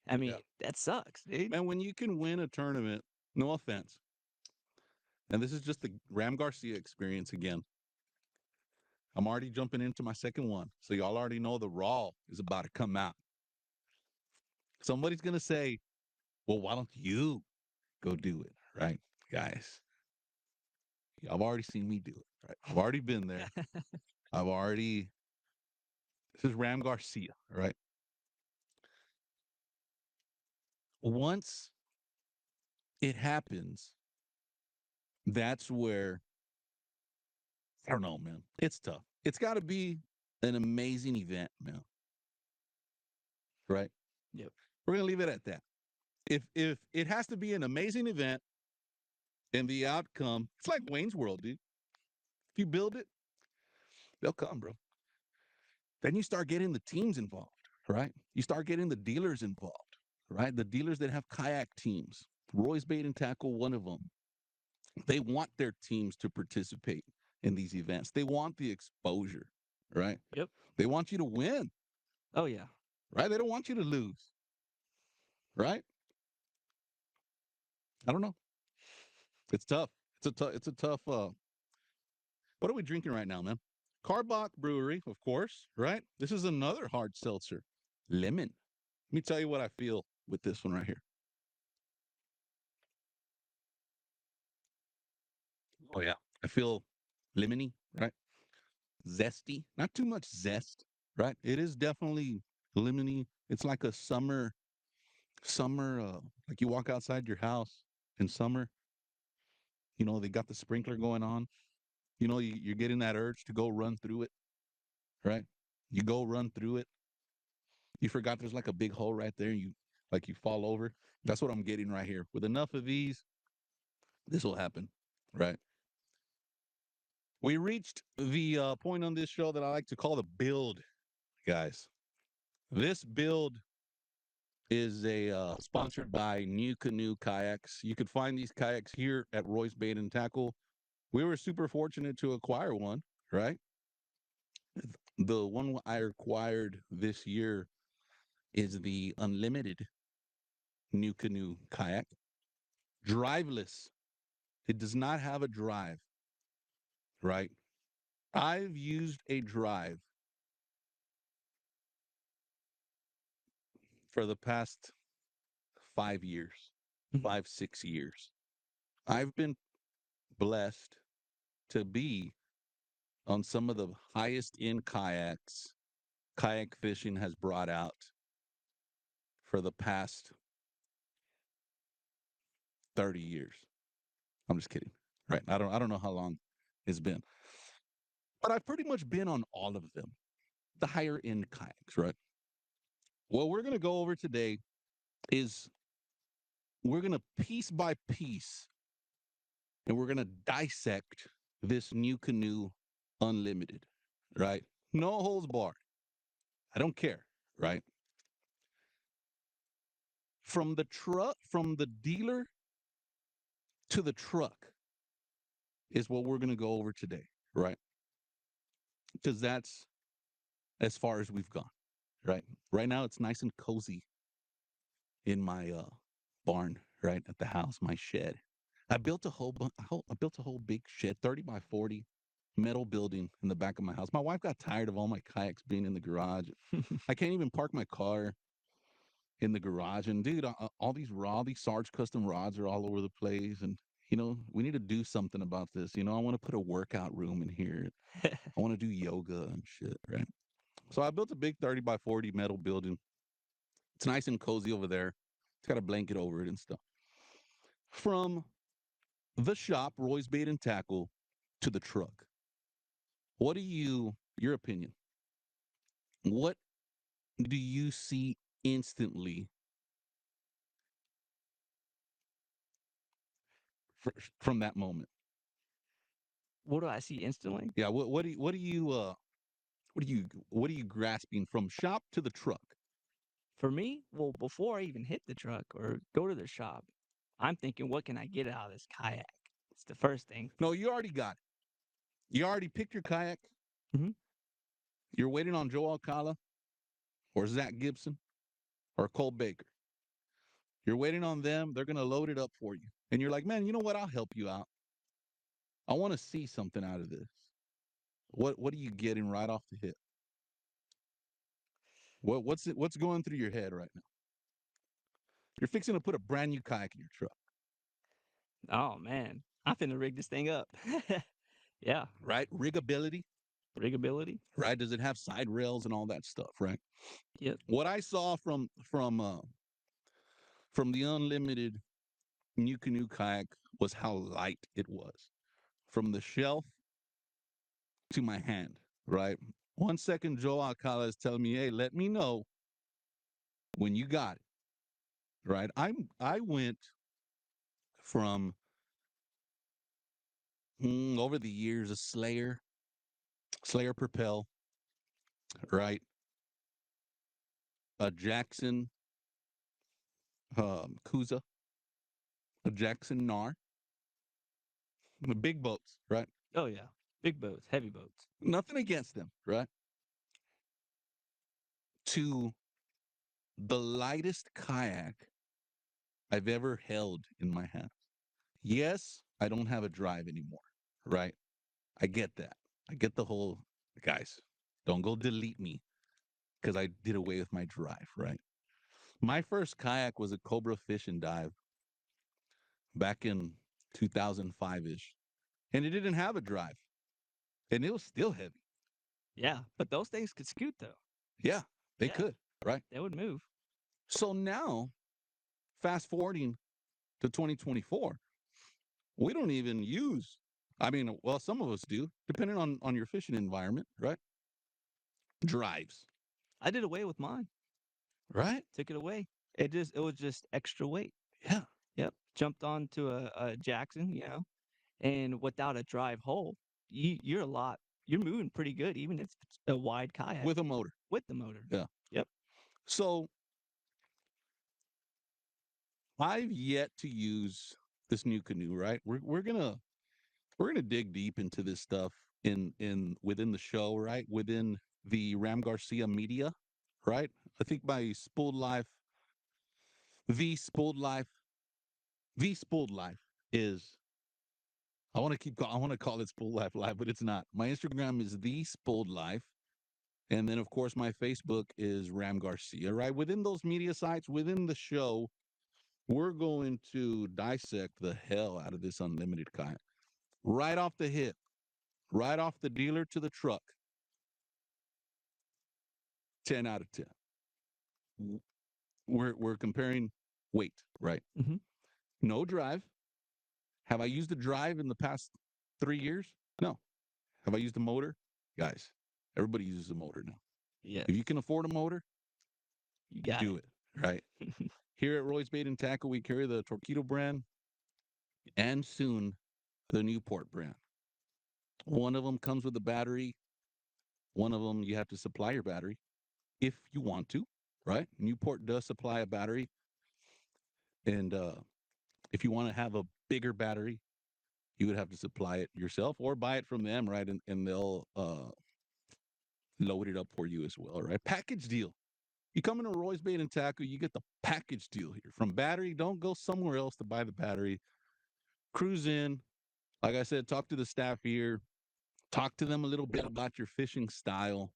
I Yeah. mean, that sucks, dude. And when you can win a tournament, no offense, and this is just the Ram Garcia experience again. I'm already jumping into my second one. So y'all already know the raw is about to come out. Somebody's going to say, well, why don't you go do it? Right, guys? I've already seen me do it. Right. I've already been there. I've already. This is Ram Garcia. Right. Once it happens, that's where I don't know, man. It's tough. It's got to be an amazing event, man. Right. Yep. We're gonna leave it at that. If it has to be an amazing event and the outcome, it's like Wayne's World, dude. If you build it, they'll come, bro. Then you start getting the teams involved, right? You start getting the dealers involved, right? The dealers that have kayak teams. Roy's Bait and Tackle, one of them. They want their teams to participate in these events. They want the exposure, right? Yep. They want you to win, Oh yeah. right? They don't want you to lose, right? I don't know. It's tough. It's a tough. What are we drinking right now, man? Karbach Brewery, of course, right? This is another hard seltzer. Lemon. Let me tell you what I feel with this one right here. Oh yeah. I feel lemony, right? Zesty. Not too much zest, right? It is definitely lemony. It's like a summer like you walk outside your house in summer, they got the sprinkler going on. You're getting that urge to go run through it, right? You go run through it. You forgot there's like a big hole right there and you fall over. That's what I'm getting right here. With enough of these, this will happen, right? We reached the point on this show that I like to call the build, guys. This build is a sponsored by New Canoe Kayaks. You could find these kayaks here at Roy's Bait and Tackle. We were super fortunate to acquire one, right? The one I acquired this year is the unlimited New Canoe Kayak. Driveless. It does not have a drive, right? I've used a drive for the past 5 years, Mhm. 5, 6 years. I've been blessed to be on some of the highest end kayaks kayak fishing has brought out for the past 30 years. I'm just kidding. Right. I don't know how long it's been. But I've pretty much been on all of them. The higher end kayaks, right? What we're gonna go over today is we're gonna piece by piece and we're gonna dissect this New Canoe Unlimited, right? No holds barred. I don't care, right? From the dealer to the truck is what we're going to go over today, right? Because that's as far as we've gone, right? Right now, it's nice and cozy in my barn, right at the house, my shed. I built a whole big shed, 30 by 40 metal building in the back of my house. My wife got tired of all my kayaks being in the garage. I can't even park my car in the garage. And dude, all these Sarge custom rods are all over the place. And we need to do something about this. I want to put a workout room in here. I want to do yoga and shit, right? So I built a big 30 by 40 metal building. It's nice and cozy over there. It's got a blanket over it and stuff. From the shop, Roy's Bait and Tackle, to the truck. What do your opinion? What do you see instantly from that moment? What do I see instantly? Yeah. What are you grasping from shop to the truck? For me, well, before I even hit the truck or go to the shop, I'm thinking, what can I get out of this kayak? It's the first thing. No, you already got it. You already picked your kayak. Mhm. You're waiting on Joe Alcala or Zach Gibson or Cole Baker. You're waiting on them. They're going to load it up for you. And you're like, man, you know what? I'll help you out. I want to see something out of this. What are you getting right off the hip? What's going through your head right now? You're fixing to put a brand new kayak in your truck. Oh man, I'm finna rig this thing up. Yeah, right? Rigability, rigability. right? Does it have side rails and all that stuff, right? Yep. What I saw from the unlimited new canoe kayak was how light it was from the shelf to my hand, right? 1 second, Joe Alcala is telling me, "Hey, let me know when you got it." Right? I went from over the years a Slayer Propel, right? A Jackson Kuza, a Jackson Nar, the big boats, right? Oh yeah. Big boats, heavy boats. Nothing against them, right? To the lightest kayak I've ever held in my hand. Yes, I don't have a drive anymore, right? I get that. I get the whole guys, don't go delete me because I did away with my drive, right? My first kayak was a Cobra Fish and Dive back in 2005 ish, and it didn't have a drive, and it was still heavy. Yeah, but those things could scoot though. Yeah, they Yeah, could, right? they would move. So now, fast forwarding to 2024, we don't even use. I mean, well, some of us do, depending on your fishing environment, right? Drives, I did away with mine. right? Took it away. It was just extra weight. Yeah, Yep. Jumped onto a Jackson, and without a drive hole, you're moving pretty good, even if it's a wide kayak with a motor. with the motor. Yeah. Yep. So I've yet to use this new canoe, right? We're gonna dig deep into this stuff in within the show, right? Within the Ram Garcia media, right? I think my spooled life, the spooled life, the spooled life is. I want to call it spooled life live, but it's not. My Instagram is the spooled life, and then of course my Facebook is Ram Garcia, right? Within those media sites, within the show, we're going to dissect the hell out of this unlimited kayak right off the hip, right off the dealer to the truck. 10 out of 10. We're comparing weight, right? Hmm. No drive. Have I used a drive in the past 3 years? No. Have I used a motor? Guys, everybody uses a motor now. Yes. If you can afford a motor, You got do it, right? Here at Roy's Bait and Tackle, we carry the Torpedo brand and soon the Newport brand. One of them comes with a battery. One of them, you have to supply your battery if you want to, right? Newport does supply a battery. And if you want to have a bigger battery, you would have to supply it yourself or buy it from them, right? And they'll load it up for you as well, right? Package deal. You come into Roy's Bait and Tackle, you get the package deal here. From battery, don't go somewhere else to buy the battery. Cruise in. Like I said, talk to the staff here. Talk to them a little bit about your fishing style.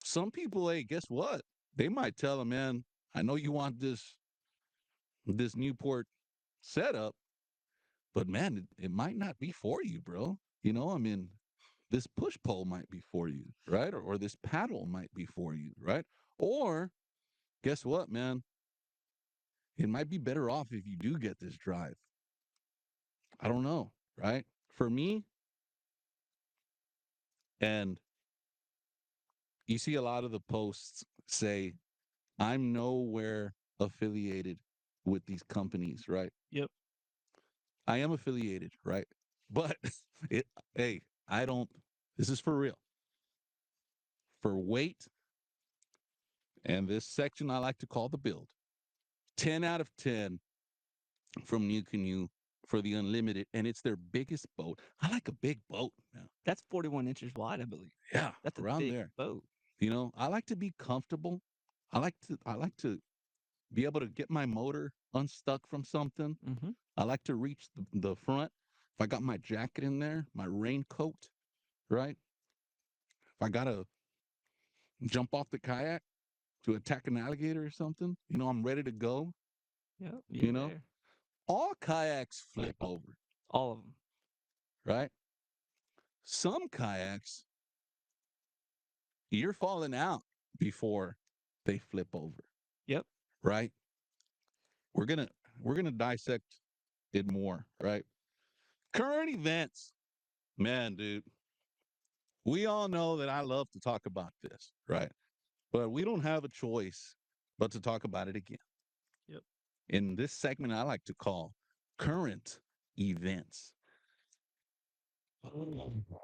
Some people, hey, guess what? They might tell them, man, I know you want this Newport setup, but man, it might not be for you, bro. I mean, this push pole might be for you, right? Or this paddle might be for you, right? Or guess what, man? It might be better off if you do get this drive. I don't know, right? For me, and you see a lot of the posts say, I'm nowhere affiliated with these companies, right? Yep. I am affiliated, right? But it, hey, I don't, this is for real. For weight and this section I like to call the build, 10 out of 10 from New Canoe for the unlimited, and it's their biggest boat. I like a big boat now. That's 41 inches wide, I believe. Yeah, That's a around big there. boat. I like to be comfortable. I like to be able to get my motor unstuck from something. Mm-hmm. I like to reach the front. If I got my jacket in there, my raincoat, right? If I gotta jump off the kayak to attack an alligator or something, I'm ready to go. Yep. You You're know, there. All kayaks flip over, All of them. right? Some kayaks, you're falling out before they flip over, Yep. right? We're gonna we're gonna dissect it more, right? Current events, man, dude. We all know that I love to talk about this, right? But we don't have a choice but to talk about it again. Yep. In this segment, I like to call current events.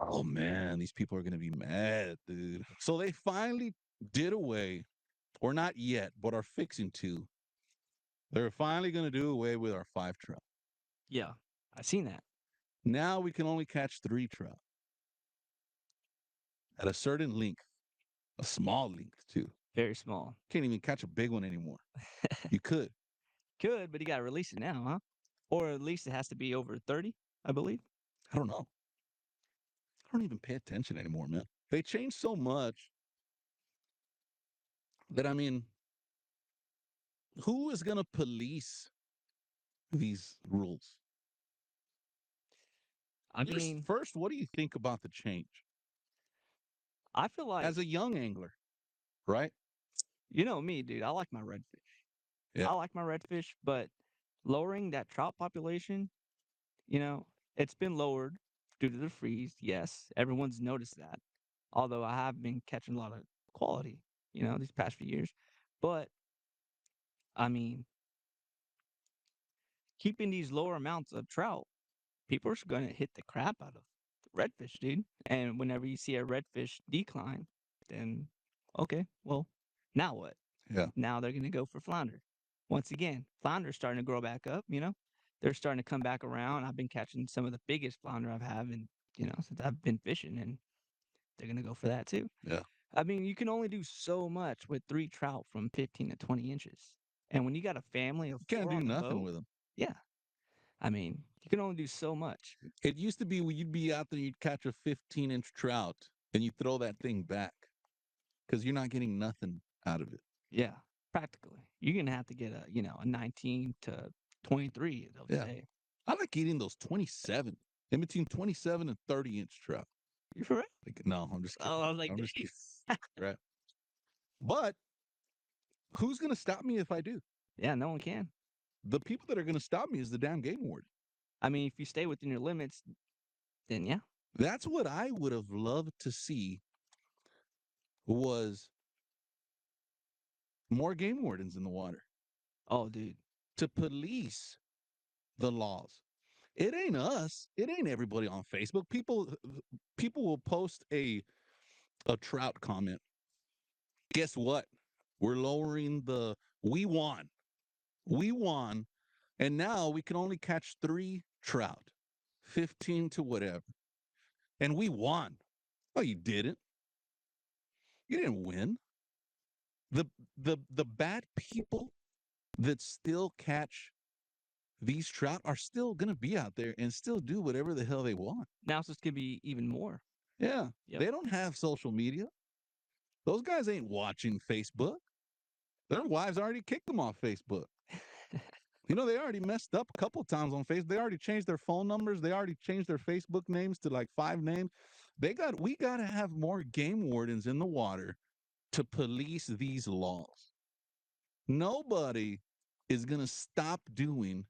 Oh man, these people are gonna be mad, dude. So they finally did away, or not yet, but are fixing to. They're finally gonna do away with our 5 trout. Yeah. I seen that. Now we can only catch 3 trout at a certain length, a small length too. Very small. Can't even catch a big one anymore. You could. Could, but he got to release it now, huh? Or at least it has to be over 30, I believe. I don't know. I don't even pay attention anymore, man. They changed so much that I mean, who is gonna police these rules? I mean, First, what do you think about the change I feel like, as a young angler? Right? you know me, dude. I like my redfish. Yeah. I like my redfish, but lowering that trout population, you know, it's been lowered due to the freeze. Yes, everyone's noticed that. Although I have been catching a lot of quality, these past few years. But I mean, keeping these lower amounts of trout, people are going to hit the crap out of the redfish, dude. And whenever you see a redfish decline, then okay, well, now what? Yeah. Now they're going to go for flounder. Once again, flounder's starting to grow back up, They're starting to come back around. I've been catching some of the biggest flounder I've had in, since I've been fishing, and they're going to go for that too. Yeah. I mean, you can only do so much with 3 trout from 15 to 20 inches. And when you got a family of You can't 4 do on the nothing boat, with them. yeah, I mean, you can only do so much. It used to be when you'd be out there, you'd catch a 15-inch trout and you throw that thing back because you're not getting nothing out of it. Yeah, practically. You're going to have to get a 19 to 23, they'll Yeah. say. I like eating those 27, in between 27 and 30-inch trout. You for real? Like, no, I'm just kidding. Oh, I was like, I'm just kidding. Right. But who's going to stop me if I do? yeah, no one can. The people that are going to stop me is the damn game warden. I mean, if you stay within your limits, then yeah. That's what I would have loved to see was more game wardens in the water Oh, dude. to police the laws. It ain't us. It ain't everybody on Facebook. People will post a trout comment. Guess what? We're lowering the we won. We won. And now we can only catch 3 trout, 15 to whatever. And we won. Oh, you didn't. You didn't win. The the bad people that still catch these trout are still gonna be out there and still do whatever the hell they want. Now it's just going to be even more. Yeah. Yep. They don't have social media. Those guys ain't watching Facebook. Their wives already kicked them off Facebook. They already messed up a couple times on Facebook. They already changed their phone numbers. They already changed their Facebook names to like 5 names. We got to have more game wardens in the water to police these laws. Nobody is going to stop doing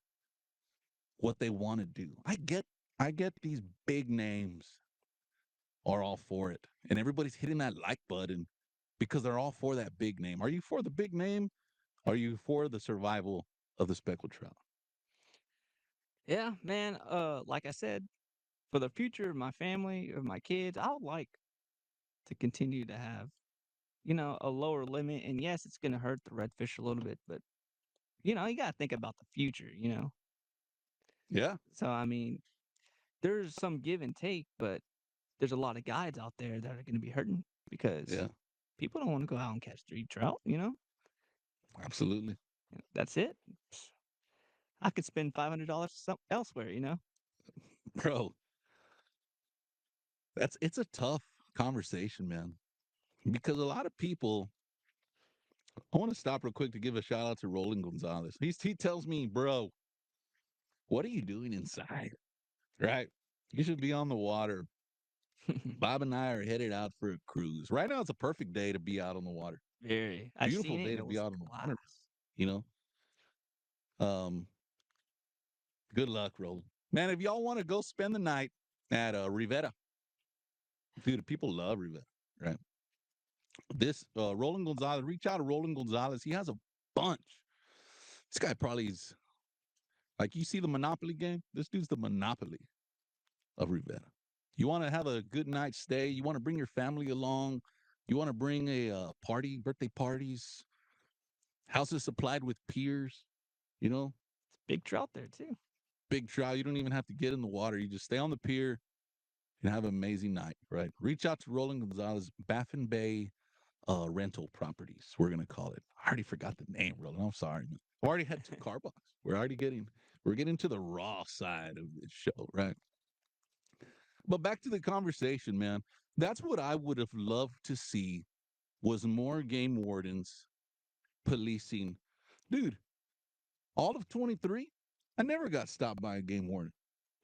what they want to do. I get these big names are all for it. And everybody's hitting that like button because they're all for that big name. Are you for the big name? Are you for the survival of the speckled trout? Yeah, man. Like I said, for the future of my family, of my kids, I would like to continue to have, a lower limit. And yes, it's going to hurt the redfish a little bit, but, you got to think about the future. Yeah. So, I mean, there's some give and take, but there's a lot of guides out there that are going to be hurting because Yeah. people don't want to go out and catch 3 trout. Absolutely. That's it. I could spend $500 elsewhere. Bro, it's a tough conversation, man. Because a lot of people I want to stop real quick to give a shout out to Roland Gonzalez. He tells me, bro, What are you doing inside? Right? You should be on the water. Bob and I are headed out for a cruise. Right now, it's a perfect day to be out on the water. Very. I Beautiful seen it day and to it be was out on the water. glass. You know, um, good luck, Roland. Man, if y'all want to go spend the night at Rivera, dude, people love Rivera, right? This Roland Gonzalez, reach out to Roland Gonzalez. He has a bunch. This guy probably is like you see the Monopoly game. This dude's the Monopoly of Rivera. You want to have a good night stay. You want to bring your family along. You want to bring a party, birthday parties, houses supplied with piers. You know, Big trout there too. big trout. You don't even have to get in the water. You just stay on the pier and have an amazing night, right? Reach out to Roland Gonzalez, Baffin Bay rental properties. We're gonna call it. I already forgot the name, Roland. I'm sorry, man. We already had two car blocks. We're getting to the raw side of this show, right? But back to the conversation, man. That's what I would have loved to see was more game wardens policing. Dude, all of 23, I never got stopped by a game warden.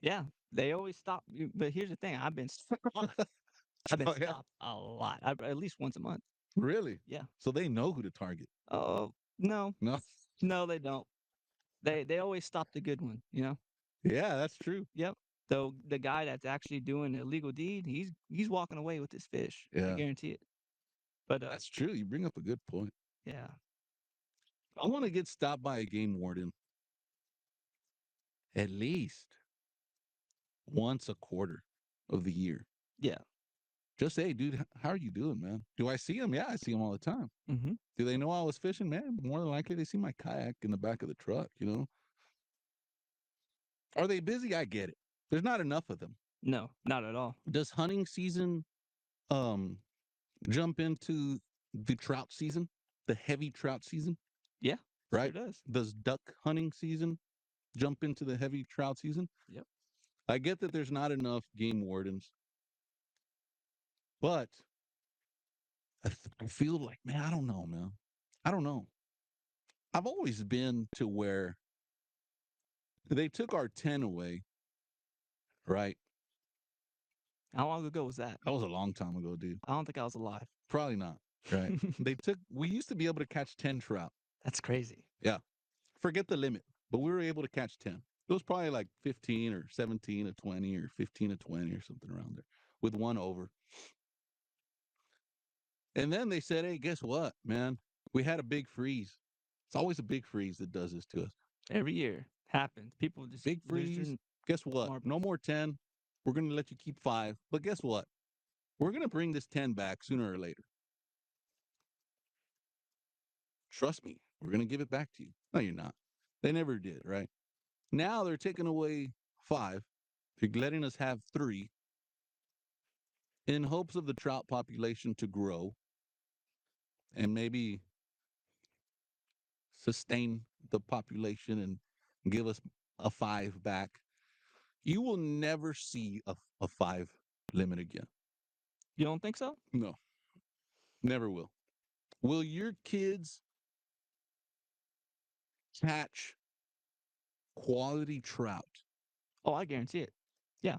Yeah. They always stop you. But here's the thing, I've been Oh yeah, stopped a lot. At least once a month. really? Yeah. So they know who to target. Oh no. No, No, they don't. They always stop the good one, you know? yeah, that's true. Yep. So the guy that's actually doing the illegal deed, he's walking away with his fish. I Yeah, guarantee it. But that's true. You bring up a good point. yeah. I want to get stopped by a game warden at least once a quarter of the year. Yeah. Just hey, dude, how are you doing, man? Do I see him? Yeah, I see him all the time. Mm-hmm. Do they know I was fishing, man? More than likely, they see my kayak in the back of the truck. You know, are they busy? I get it. There's not enough of them. No, not at all. Does hunting season um jump into the trout season, the heavy trout season, Yeah. Sure right? does. Does duck hunting season jump into the heavy trout season? Yep. I get that there's not enough game wardens, but I feel like, man, I don't know, man. I don't know. I've always been to where they took our 10 away, right? How long ago was that? That was a long time ago, dude. I don't think I was alive. Probably not, right? We used to be able to catch 10 trout. That's crazy. Yeah. Forget the limit, but we were able to catch 10. It was probably like 15 or 17 or 20 or 15 or 20 or something around there with one over. And then they said, hey, guess what, man? We had a big freeze. It's always a big freeze that does this to us. Every year happens. People just Big lose their freeze. Guess what? No marbles. more 10. We're going to let you keep 5. But guess what? We're going to bring this 10 back sooner or later. Trust me, we're going to give it back to you. No, you're not. They never did, right? Now they're taking away 5. They're letting us have 3 in hopes of the trout population to grow and maybe sustain the population and give us a 5 back. You will never see a 5 limit again. You don't think so? No, never will. Will your kids catch quality trout? Oh, I guarantee it. Yeah.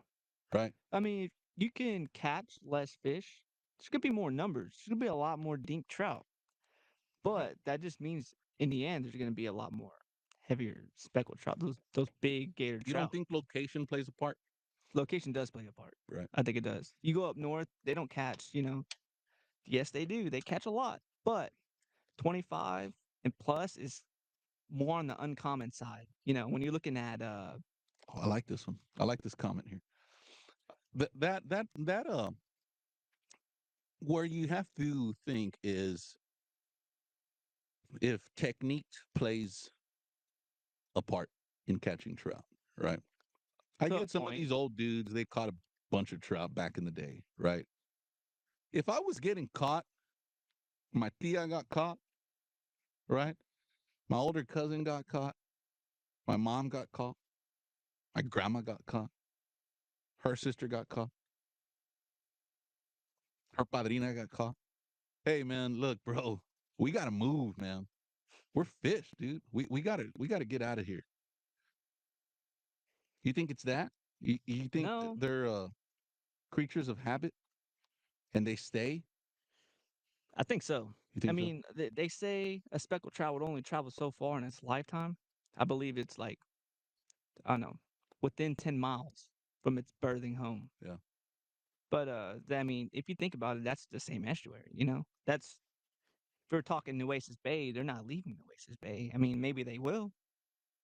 Right? I mean, if you can catch less fish, there's gonna be more numbers. There's gonna be a lot more dink trout. Right. But that just means in the end, there's gonna be a lot more heavier speckled trout. Those big gator You don't trout. think location plays a part? Location does play a part. Right. I think it does. You go up north, they don't catch. Yes, they do. They catch a lot, but 25 and plus is more on the uncommon side. When you're looking at Oh, I like this one. I like this comment here. That where you have to think is if technique plays a part in catching trout, right? I to a get some of point, these old dudes, they caught a bunch of trout back in the day, right? If I was getting caught, my tia got caught, right? My older cousin got caught, my mom got caught, my grandma got caught, her sister got caught, her padrina got caught. Hey man, look, bro, we gotta move, man. We're fish, dude. We gotta get out of here. You think it's that? You think No, they're creatures of habit and they stay? I think so. You I think so? mean, they say a speckled trout would only travel so far in its lifetime. I believe it's like, I don't know, within 10 miles from its birthing home. Yeah. But I mean, if you think about it, that's the same estuary. That's if we're talking Nueces Bay, they're not leaving Nueces Bay. I mean, maybe they will,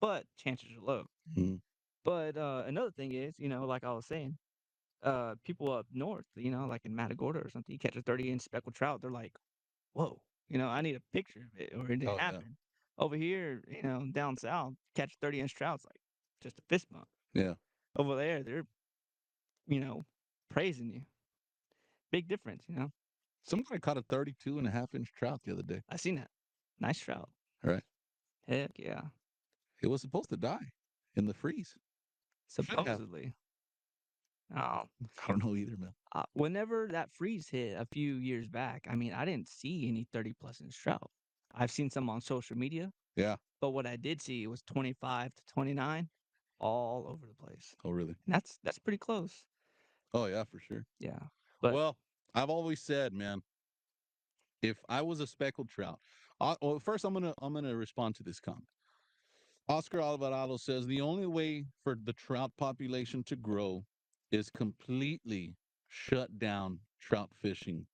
but chances are low. Mhm. But another thing is, like I was saying, people up north, like in Matagorda or something, you catch a 30-inch speckled trout, they're like, whoa, I need a picture of it, or it didn't Oh yeah. happen. Over here, down south, catch 30-inch trouts like just a fist bump. Yeah. Over there, they're, you know, praising you. Big difference. Somebody caught a 32.5 inch trout the other day. I seen that. Nice trout. Right. Heck yeah. It was supposed to die in the freeze. Should have. Supposedly. Oh, I don't know either, man. whenever that freeze hit a few years back, I mean, I didn't see any 30 plus inch trout. I've seen some on social media, Yeah. but what I did see was 25 to 29 all over the place. Oh really? And that's pretty close. Oh yeah, for sure. Yeah. But Well, I've always said, man, if I was a speckled trout, well, first I'm gonna respond to this comment. Oscar Alvarado says the only way for the trout population to grow is completely shut down trout fishing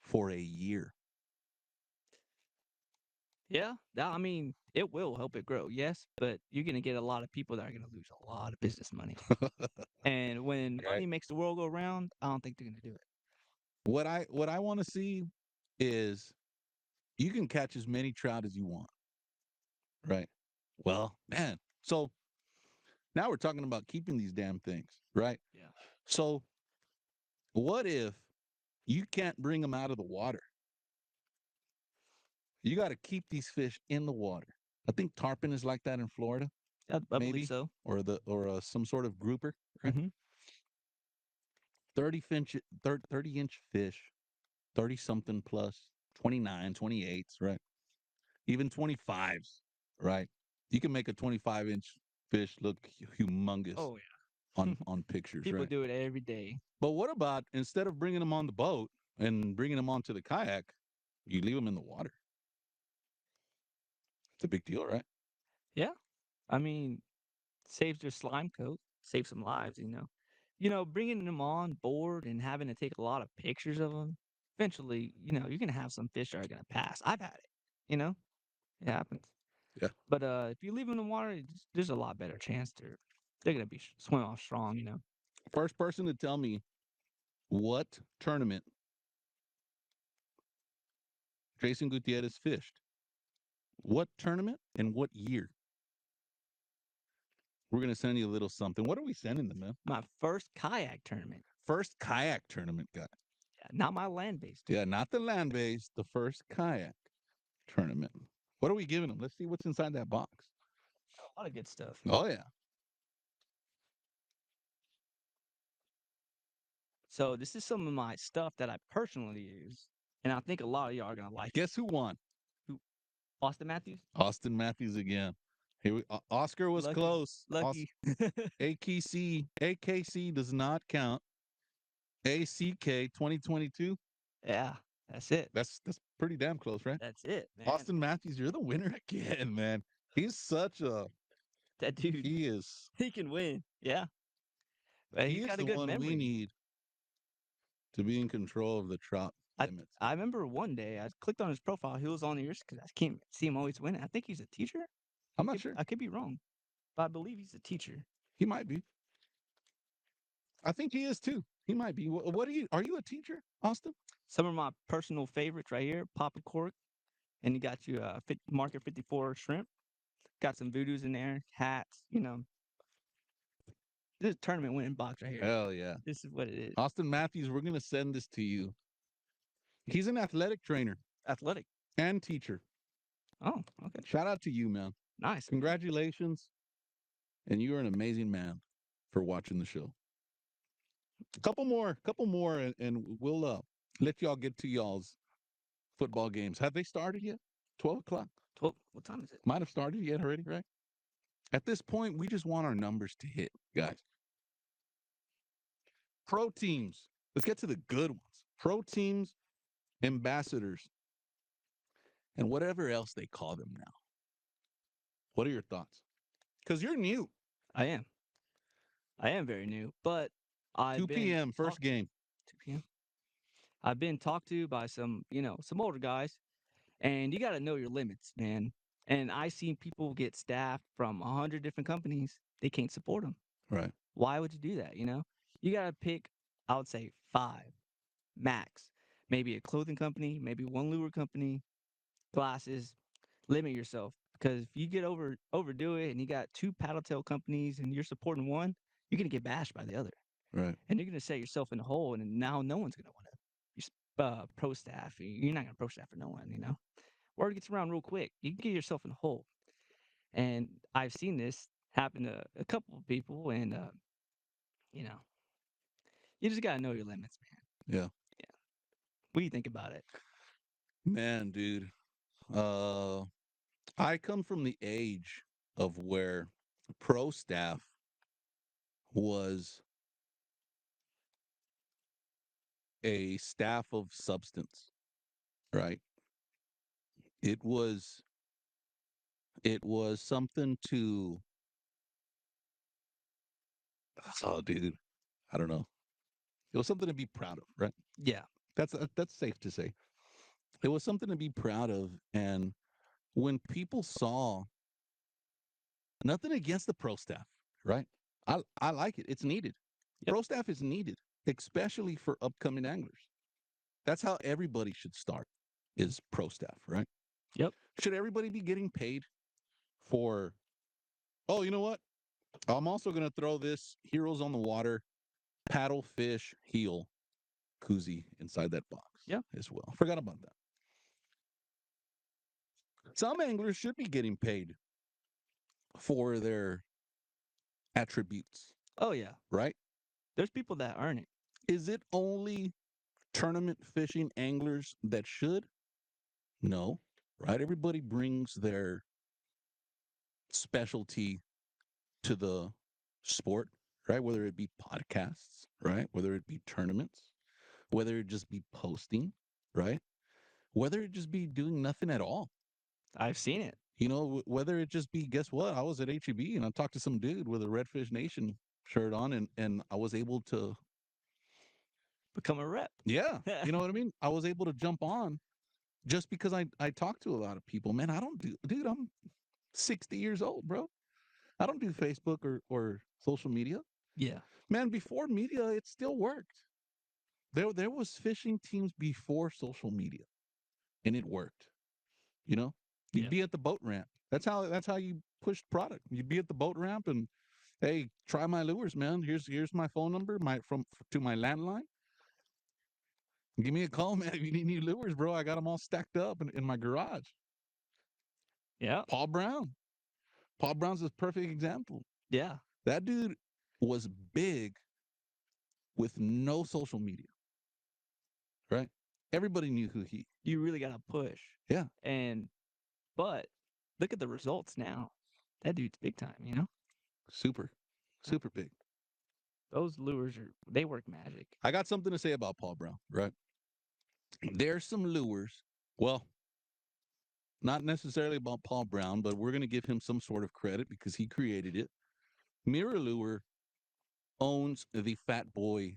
for a year. yeah, I mean, it will help it grow. Yes, but you're going to get a lot of people that are going to lose a lot of business money. And when Right. money makes the world go round, I don't think they're going to do it. What I want to see is you can catch as many trout as you want, right? Well, man. So now we're talking about keeping these damn things, right? Yeah. So what if you can't bring them out of the water? You got to keep these fish in the water. I think tarpon is like that in Florida, I believe maybe, so. or some sort of grouper, right? Hmm. 30 inch fish, 30 something plus, 29, 28s, right? Even 25s, right? You can make a 25-inch fish look humongous Oh, yeah. on pictures, People right? do it every day. But what about instead of bringing them on the boat and bringing them onto the kayak, you leave them in the water? It's a big deal, right? Yeah. I mean, saves their slime coat, saves some lives. Bringing them on board and having to take a lot of pictures of them, eventually, you're going to have some fish that are going to pass. I've had it. It happens. Yeah. But if you leave them in the water, there's a lot better chance they're gonna be swim off strong. First person to tell me what tournament Jason Gutierrez fished, what tournament and what year. We're going to send you a little something. What are we sending them, man? My first kayak tournament. First kayak tournament, guy. Yeah, not my land based. Yeah, not the land based, the first kayak tournament. What are we giving them? Let's see what's inside that box. A lot of good stuff. Oh, yeah. So this is some of my stuff that I personally use, and I think a lot of y'all are gonna like it. Guess who won? Who? Austin Matthews. Austin Matthews again. Oscar was Lucky, close. lucky. AKC does not count. ACK 2022. Yeah, that's it. That's pretty damn close, right? That's it, man. Austin Matthews, you're the winner again, man. He's such a That dude, he is he can win. Yeah, but he he's is got a the good one we memory. need to be in control of the trout I limits. I remember one day I clicked on his profile. He was on yours because I can't see him always winning. I think he's a teacher. I'm not sure. I could be wrong, but I believe he's a teacher. He might be. I think he is too. He might be. What are you a teacher, Austin? Some of my personal favorites right here: Papa Cork, and you got you Market 54 shrimp. Got some voodoos in there, hats. This is a tournament winning box right here. Hell yeah. This is what it is. Austin Matthews, we're gonna send this to you. He's an athletic trainer Athletic. and teacher. Oh, okay. Shout out to you, man. Nice. Congratulations. And you are an amazing man for watching the show. A couple more, and we'll let y'all get to y'all's football games. Have they started yet? 12 o'clock. 12. What time is it? Might have started yet already, right? At this point, we just want our numbers to hit, guys. Pro teams. Let's get to the good ones. Pro teams, ambassadors, and whatever else they call them now. What are your thoughts? Because you're new. I am. I am very new, but I've 2 been p.m. first talked to. game. 2 p.m. I've been talked to by some, some older guys, and you got to know your limits, man. And I seen people get staff from 100 different companies. They can't support them. Right. Why would you do that? You got to pick, I would say, five max. Maybe a clothing company, maybe one lure company, glasses. Limit yourself, because if you get overdo it and you got two paddle tail companies and you're supporting one, you're gonna get bashed by the other, Right. and you're gonna set yourself in a hole. And now no one's gonna want to. Pro staff. You're not gonna pro staff for no one. Word gets around real quick. You can get yourself in a hole. And I've seen this happen to a couple of people, and you know, you just gotta know your limits, man. Yeah. Yeah. What do you think about it? Man, dude. Uh I come from the age of where pro staff was a staff of substance, right? It was it was something to oh dude, I don't know. It was something to be proud of, right? Yeah. That's safe to say. It was something to be proud of, and when people saw nothing against the pro staff, right? I like it. It's needed. Yep. Pro staff is needed, especially for upcoming anglers. That's how everybody should start is pro staff, right? Yep. Should everybody be getting paid for oh, you know what? I'm also gonna throw this Heroes on the Water paddle fish heel koozie inside that box Yep. as well. Forgot about that. Some anglers should be getting paid for their attributes, Oh yeah. right? There's people that earn it. Is it only tournament fishing anglers that should? No, right? Everybody brings their specialty to the sport, right? Whether it be podcasts, right? Whether it be tournaments, whether it just be posting, right? Whether it just be doing nothing at all. I've seen it. Whether it just be, guess what? I was at HEB and I talked to some dude with a Redfish Nation shirt on and I was able to, Become a rep. yeah, you know what I mean? I was able to jump on just because I talked to a lot of people. Man, I don't do, dude, I'm 60 years old, bro. I don't do Facebook or social media. Yeah. Man, before media, it still worked. There was fishing teams before social media, and it worked. You know, you'd Yeah. be at the boat ramp. That's how you pushed product. You'd be at the boat ramp and hey, try my lures, man. Here's my phone number, to my landline. Give me a call, man. If you need new lures, bro, I got them all stacked up in my garage. Yeah. Paul Brown. Paul Brown's a perfect example. Yeah. That dude was big with no social media, right? Everybody knew who he. You really gotta push. Yeah, And but look at the results now. That dude's big time. super, Yeah. super big. Those lures they work magic. I got something to say about Paul Brown, right? There's some lures. Well, not necessarily about Paul Brown, but we're going to give him some sort of credit because he created it. Mirror Lure owns the Fat Boy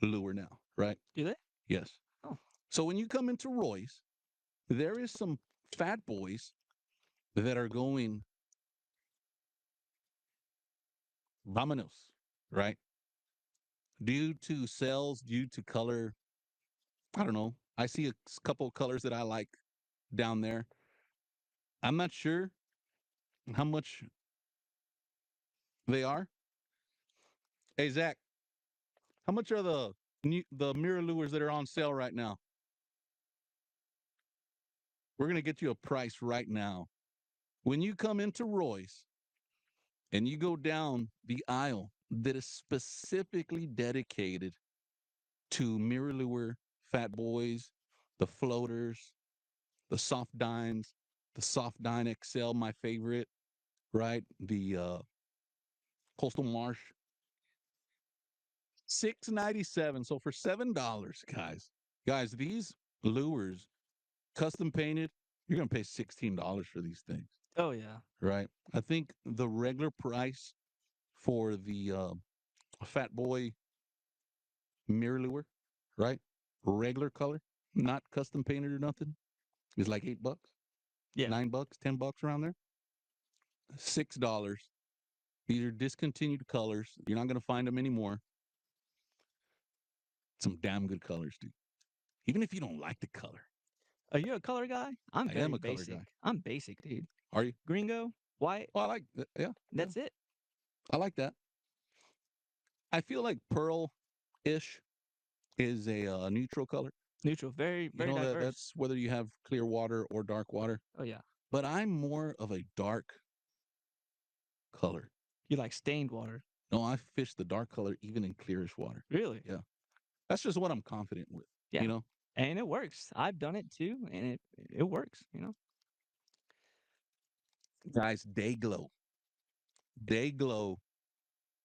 lure now, right? Do they? Yes. Oh. So when you come into Roy's, there is some fat boys that are going vamonos, right? Due to sales, due to color. I don't know. I see a couple of colors that I like down there. I'm not sure how much they are. Hey Zach, how much are the mirror lures that are on sale right now? We're gonna get you a price right now. When you come into Roy's and you go down the aisle that is specifically dedicated to mirror lure, fat boys, the floaters, the soft dines, the soft dine XL, my favorite, right? The Coastal Marsh, 6.97. So for $7, guys, these lures, custom painted, you're gonna pay $16 for these things, Oh yeah. right? I think the regular price for the Fat Boy mirror lure, right? Regular color, not custom painted or nothing, is like $8, Yeah. $9, $10 around there. $6. These are discontinued colors. You're not gonna find them anymore. Some damn good colors, dude. Even if you don't like the color, Are you a color guy? I'm I am very a color basic. guy. I'm basic, dude. Are you? Gringo, white, Well, I like that. Yeah, yeah. that's it. I like that. I feel like pearl-ish is a neutral color. Neutral, very, You very know that diverse. that's whether you have clear water or dark water. Oh yeah. But I'm more of a dark color. You like stained water. No, I fish the dark color even in clearish water. Really? Yeah, that's just what I'm confident with. Yeah. You know, And it works. I've done it too, and it works, you know. guys, day glow. Day glow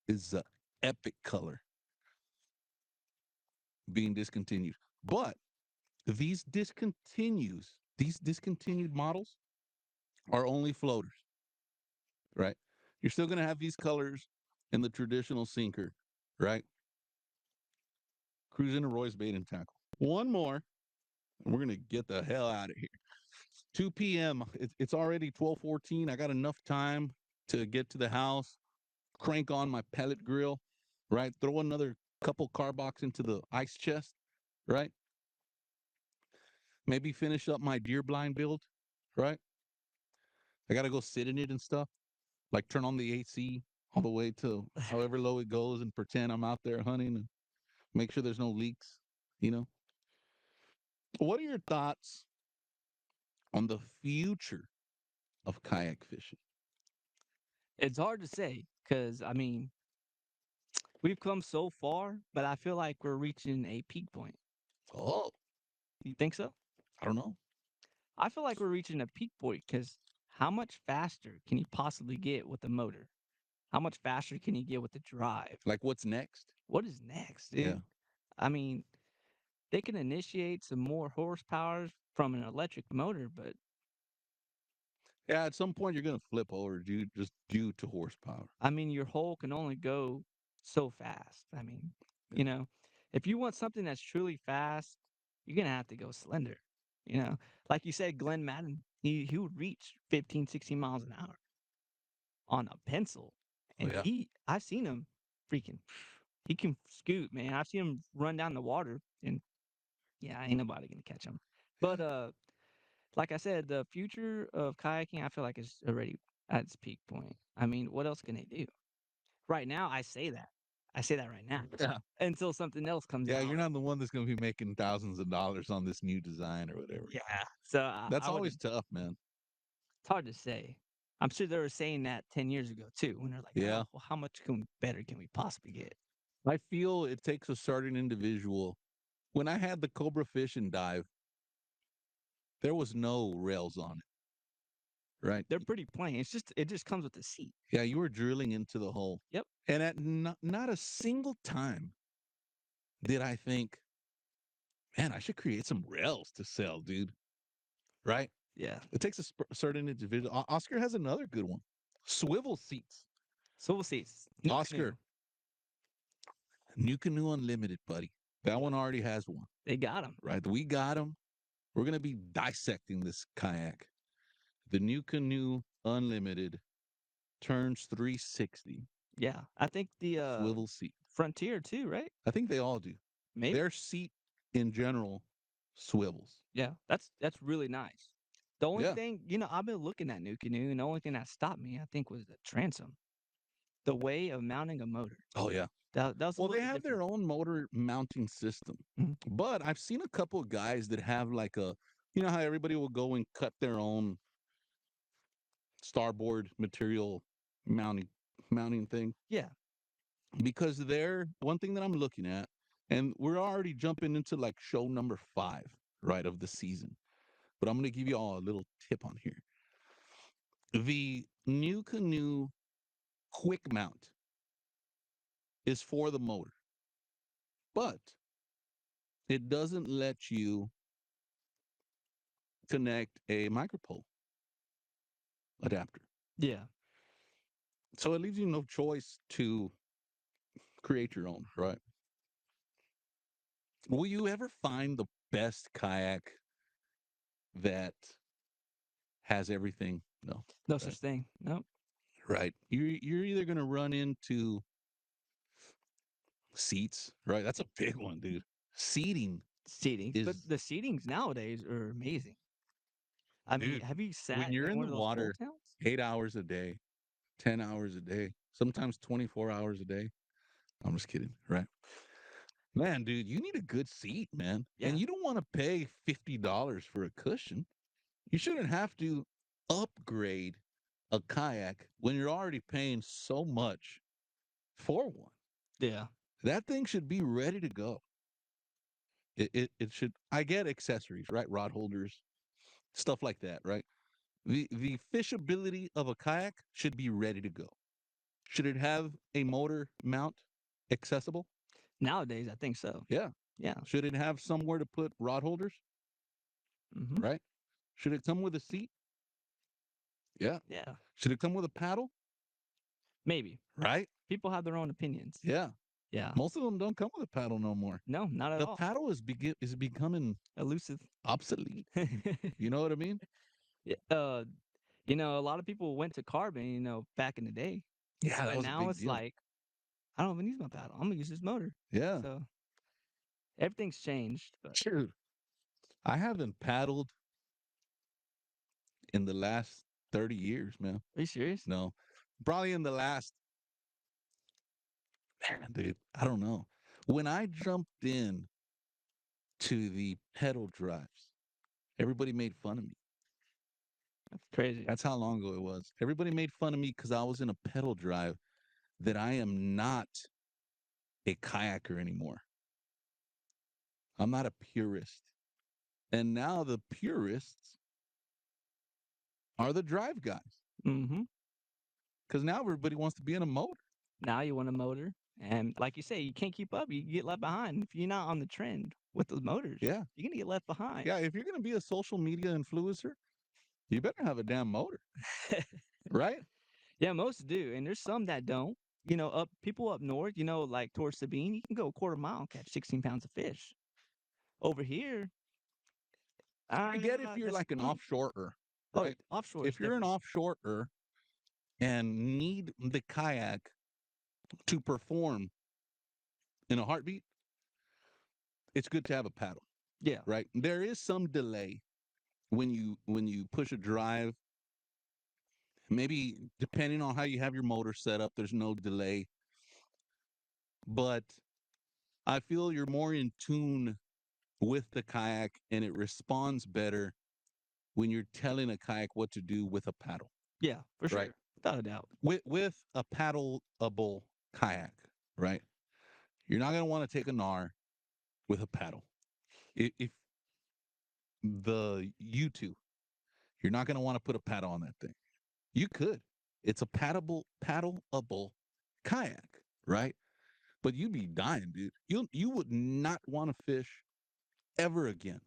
is a epic color being discontinued. But these discontinued models are only floaters, right? You're still going to have these colors in the traditional sinker, right? Cruising a Roy's bait and tackle. One more, and we're going to get the hell out of here. 2 p.m. It's already 12:14. I got enough time to get to the house, crank on my pellet grill, right? Throw another couple Karbachs into the ice chest, right? Maybe finish up my deer blind build, right? I got to go sit in it and stuff. Like turn on the AC all the way to however low it goes and pretend I'm out there hunting and make sure there's no leaks, you know? What are your thoughts on the future of kayak fishing? It's hard to say because I mean we've come so far, but I feel like we're reaching a peak point. Oh, You think so? I don't know. I feel like we're reaching a peak point because how much faster can you possibly get with the motor? How much faster can you get with the drive? Like what's next? What is next, Yeah. dude? I mean, they can initiate some more horsepower from an electric motor, but Yeah, at some point you're gonna flip over due to horsepower. I mean, your hole can only go so fast. I mean, Yeah. you know, if you want something that's truly fast, you're gonna have to go slender. You know, like you said, Glenn Madden, he would reach 15, 16 miles an hour on a pencil, Oh and yeah. I've seen him freaking, he can scoot, man. I've seen him run down the water, and yeah, ain't nobody gonna catch him. But like I said, the future of kayaking, I feel like is already at its peak point. I mean, what else can they do? Right now, I say that. I say that right now. Yeah. Until something else comes Yeah, you're out. not the one that's gonna be making thousands of dollars on this new design or whatever. Yeah. So That's I would. always tough, man. It's hard to say. I'm sure they were saying that 10 years ago too, when they're like, Yeah. "Oh, well, how much better can we possibly get?" I feel it takes a certain individual. When I had the Cobra fish and dive, there was no rails on it, right? They're pretty plain. It just comes with the seat. Yeah, you were drilling into the hole. Yep. And at not a single time did I think, man, I should create some rails to sell, dude. Right? Yeah. It takes a certain individual. Oscar has another good one. Swivel seats. Swivel seats. New canoe. Oscar, New Canoe Unlimited, buddy. That one already has one, They got them. right? We got them. We're going to be dissecting this kayak. The New Canoe Unlimited turns 360. Yeah. I think the Swivel seat. Frontier too, right? I think they all do. Maybe. Their seat in general swivels. Yeah. That's really nice. The only Yeah. thing, I've been looking at New Canoe, and the only thing that stopped me, I think, was the transom. The way of mounting a motor. Oh, yeah. That was a Well, little they bit have their different. own motor mounting system. Mhm. But I've seen a couple of guys that have like how everybody will go and cut their own starboard material mounting thing? Yeah. Because they're one thing that I'm looking at, and we're already jumping into like show number 5, right, of the season. But I'm going to give you all a little tip on here. The New canoe quick mount is for the motor, but it doesn't let you connect a micropole adapter. Yeah. So it leaves you no choice to create your own, right? Will you ever find the best kayak that has everything? No. No Right. such thing. Nope. Right. You're either gonna run into seats, right? That's a big one, dude. Seating Seatings, but is the seatings nowadays are amazing. I mean, dude, have you when sat you're in in one the of those fold water towns? 8 hours a day, 10 hours a day, sometimes 24 hours a day. I'm just kidding, right? Man, dude, you need a good seat, man. And Yeah. you don't want to pay $50 for a cushion. You shouldn't have to upgrade a kayak when you're already paying so much for one. Yeah. That thing should be ready to go. It should. I get accessories, right? Rod holders, stuff like that, right? The fishability of a kayak should be ready to go. Should it have a motor mount accessible? Nowadays, I think so. Yeah. Yeah. Should it have somewhere to put rod holders? Hmm. Right. Should it come with a seat? Yeah. Yeah. Should it come with a paddle? Maybe. Right. People have their own opinions. Yeah. Yeah. Most of them don't come with a paddle no more. No, not at The all. paddle is becoming Elusive. obsolete. You know what I mean? Yeah, a lot of people went to carbon, back in the day, Yeah, that but was a now big it's deal. like I don't even use my paddle. I'm gonna use this motor. Yeah. So everything's changed. But Dude, I haven't paddled in the last 30 years, man. are you serious? No. Probably in the last, man, dude, I don't know. When I jumped in to the pedal drives, everybody made fun of me. That's crazy. That's how long ago it was. Everybody made fun of me because I was in a pedal drive that I am not a kayaker anymore. I'm not a purist. And now the purists are the drive guys Mm-hmm. because now everybody wants to be in a motor. Now you want a motor, and like you say, you can't keep up. You get left behind. If you're not on the trend with the motors, Yeah. you're gonna get left behind. Yeah. If you're going to be a social media influencer, you better have a damn motor, right? Yeah, most do, and there's some that don't. Up people up north, like towards Sabine, you can go a quarter mile and catch 16 pounds of fish. Over here, I get if you're that's like an offshorer, oh, right? offshore is If you're an different. offshorer and need the kayak to perform in a heartbeat, it's good to have a paddle, Yeah, right? There is some delay when you push a drive. Maybe depending on how you have your motor set up, there's no delay, but I feel you're more in tune with the kayak and it responds better when you're telling a kayak what to do with a paddle, yeah, for right? sure, without a doubt. With a paddleable kayak, right? You're not gonna want to take a gnar with a paddle. If the you're not gonna want to put a paddle on that thing. You could. It's a paddleable kayak, right? But you'd be dying, dude. You would not want to fish ever again.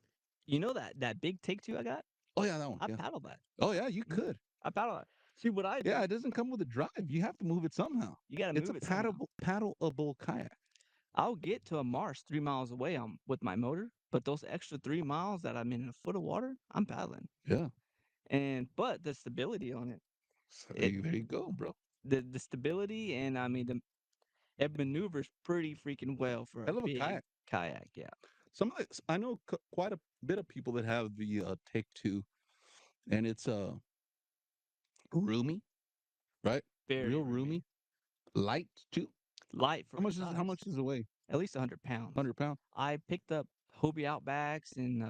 You know that big take two I got? Oh yeah, that one. I Yeah. paddle that. Oh yeah, you Mhm. could. I paddle that. See what I Yeah, do? it doesn't come with a drive. You have to move it somehow. You got to It's a move it somehow. paddleable kayak. I'll get to a marsh 3 miles away with my motor, but those extra 3 miles that I'm in a foot of water, I'm paddling. Yeah. But the stability on it, So it there you go, bro. the stability, and I mean it maneuvers pretty freaking well for a Hell of a big kayak. kayak. Yeah, Some of the, I know quite a bit of people that have the Take Two, and it's roomy, right? very Real roomy, roomy, light too. light for its How size. much is it weigh? At least 100 pounds. 100 pounds. I picked up Hobie Outbacks and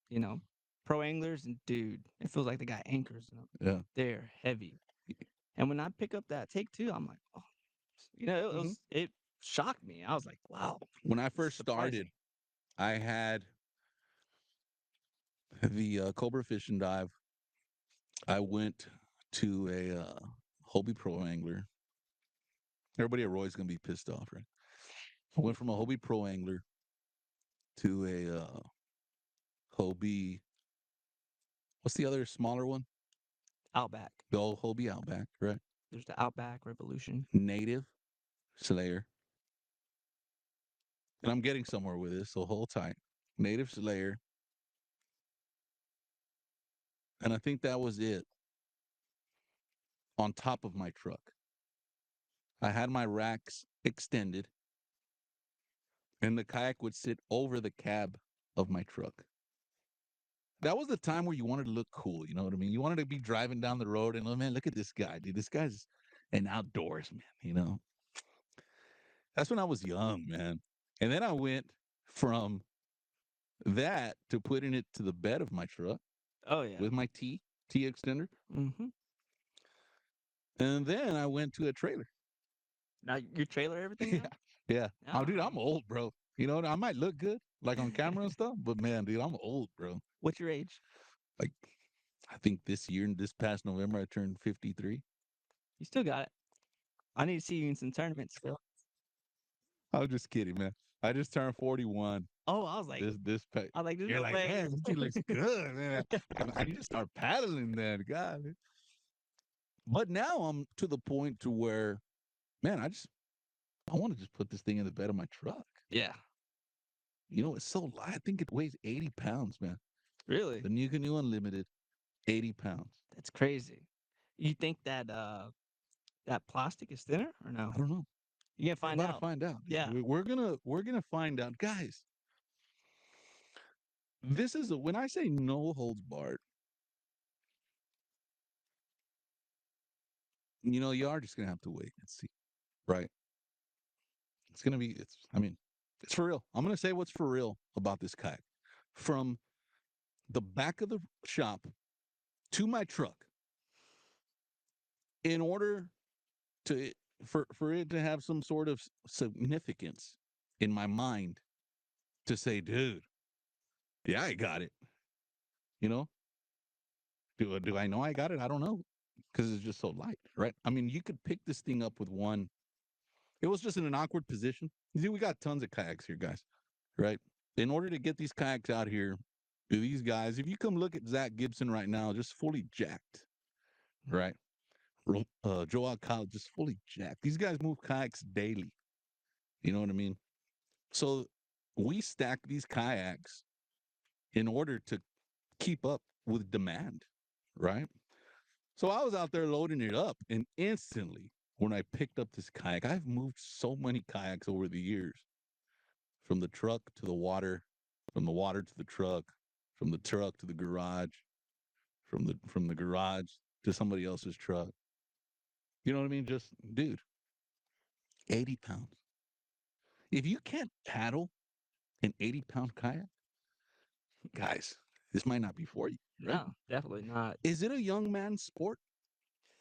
you know, pro anglers, and dude, it feels like they got anchors in them. Yeah. They're heavy. And when I pick up that take two, I'm like, oh, Hmm. it shocked me. I was like, wow, When I this is first started, surprising. I had the Cobra Fish and Dive. I went to a Hobie Pro Angler. Everybody at Roy's gonna be pissed off, right? I went from a Hobie Pro Angler to a Hobie. What's the other smaller one? Outback. The old Hobie Outback, right? There's the Outback Revolution. Native Slayer. And I'm getting somewhere with this, so hold tight. Native Slayer. And I think that was it on top of my truck. I had my racks extended, and the kayak would sit over the cab of my truck. That was the time where you wanted to look cool. You know what I mean? You wanted to be driving down the road and, oh, man, look at this guy, dude. This guy's an outdoorsman, you know? That's when I was young, man. And then I went from that to putting it to the bed of my truck Oh yeah. with my T extender. Mm-hmm. And then I went to a trailer. Now your trailer, everything. Yeah. Now? Yeah. Oh, dude, Ah. I'm old, bro. You know, I might look good, like on camera and stuff, but man, dude, I'm old, bro. What's your age? Like, I think this year, this past November, I turned 53. You still got it. I need to see you in some tournaments still. I was just kidding, man. I just turned 41. Oh, I was like, This pay. there's You're no like, way. man, this dude looks good, man. I need to start paddling then, God. But now I'm to the point to where, man, I want to just put this thing in the bed of my truck. Yeah. You know, it's so light. I think it weighs 80 pounds, man. Really? The New Canoe Unlimited, 80 pounds. That's crazy. You think that that plastic is thinner or no? I don't know. You gonna We're find about to out. find out. Yeah. We're gonna find out, guys. This is when I say no holds barred. You know, you are just gonna have to wait and see, right? It's gonna be. It's. I mean, it's for real. I'm gonna say what's for real about this kayak. From the back of the shop to my truck, in order to for it to have some sort of significance in my mind, to say, dude, yeah, I got it. You know, do I know I got it? I don't know, because it's just so light, right? I mean, you could pick this thing up with one. It was just in an awkward position. You see, we got tons of kayaks here, guys, right? In order to get these kayaks out here, these guys, if you come look at Zach Gibson right now, just fully jacked, right? Joe Alcala, just fully jacked. These guys move kayaks daily. You know what I mean? So we stack these kayaks in order to keep up with demand, right? So I was out there loading it up, and instantly, when I picked up this kayak, I've moved so many kayaks over the years, from the truck to the water, from the water to the truck, from the truck to the garage, from the garage to somebody else's truck. You know what I mean? Just, dude, 80 pounds. If you can't paddle an 80-pound kayak, guys, this might not be for you, right? No, definitely not. Is it a young man's sport,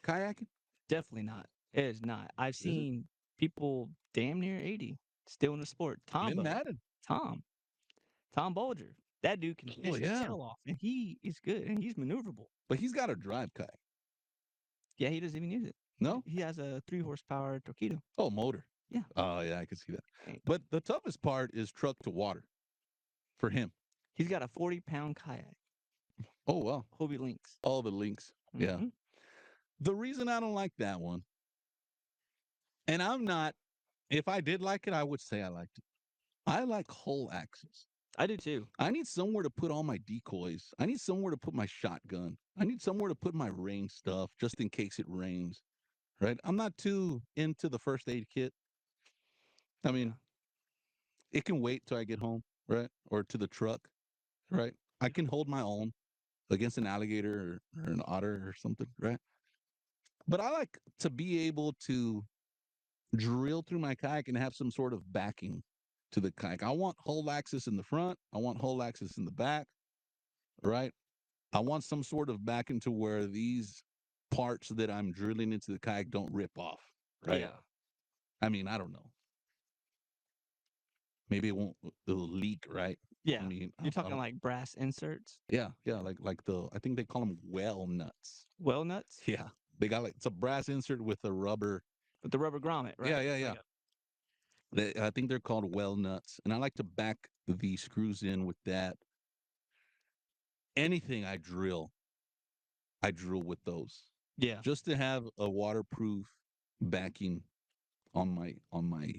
kayaking? Definitely not. It is not. I've Is it? seen people damn near 80 still in the sport. Lynn Tombo, Madden. Tom, Tom Bolger. That dude can Oh, fish his yeah. tail off, and he is good, and he's maneuverable. But he's got a drive kayak. Yeah, he doesn't even use it. No? He has a 3 horsepower Torpedo. Oh, motor. Yeah. Oh, yeah, I can see that. And But the toughest part is truck to water for him. he's got a 40-pound kayak, Oh, well. Hobie Lynx. All the links. Yeah. Mhm. The reason I don't like that one, and I'm not, if I did like it, I would say I liked it. I like whole axis. I do too. I need somewhere to put all my decoys. I need somewhere to put my shotgun. I need somewhere to put my rain stuff just in case it rains, right? I'm not too into the first aid kit. I mean, it can wait till I get home, right? Or to the truck, right? I can hold my own against an alligator or an otter or something, right? But I like to be able to drill through my kayak and have some sort of backing to the kayak. I want whole axis in the front. I want whole axis in the back, right? I want some sort of backing to where these parts that I'm drilling into the kayak don't rip off, right? Yeah. I mean, I don't know. Maybe it'll leak, right? Yeah. I mean, You're I talking don't, like brass inserts, yeah, like I think they call them well nuts. well nuts. Yeah, They got like it's a brass insert with a rubber. with the rubber grommet, Yeah, right? yeah, Like yeah. a, I think they're called well nuts, and I like to back the screws in with that. Anything I drill with those, yeah. just to have a waterproof backing on my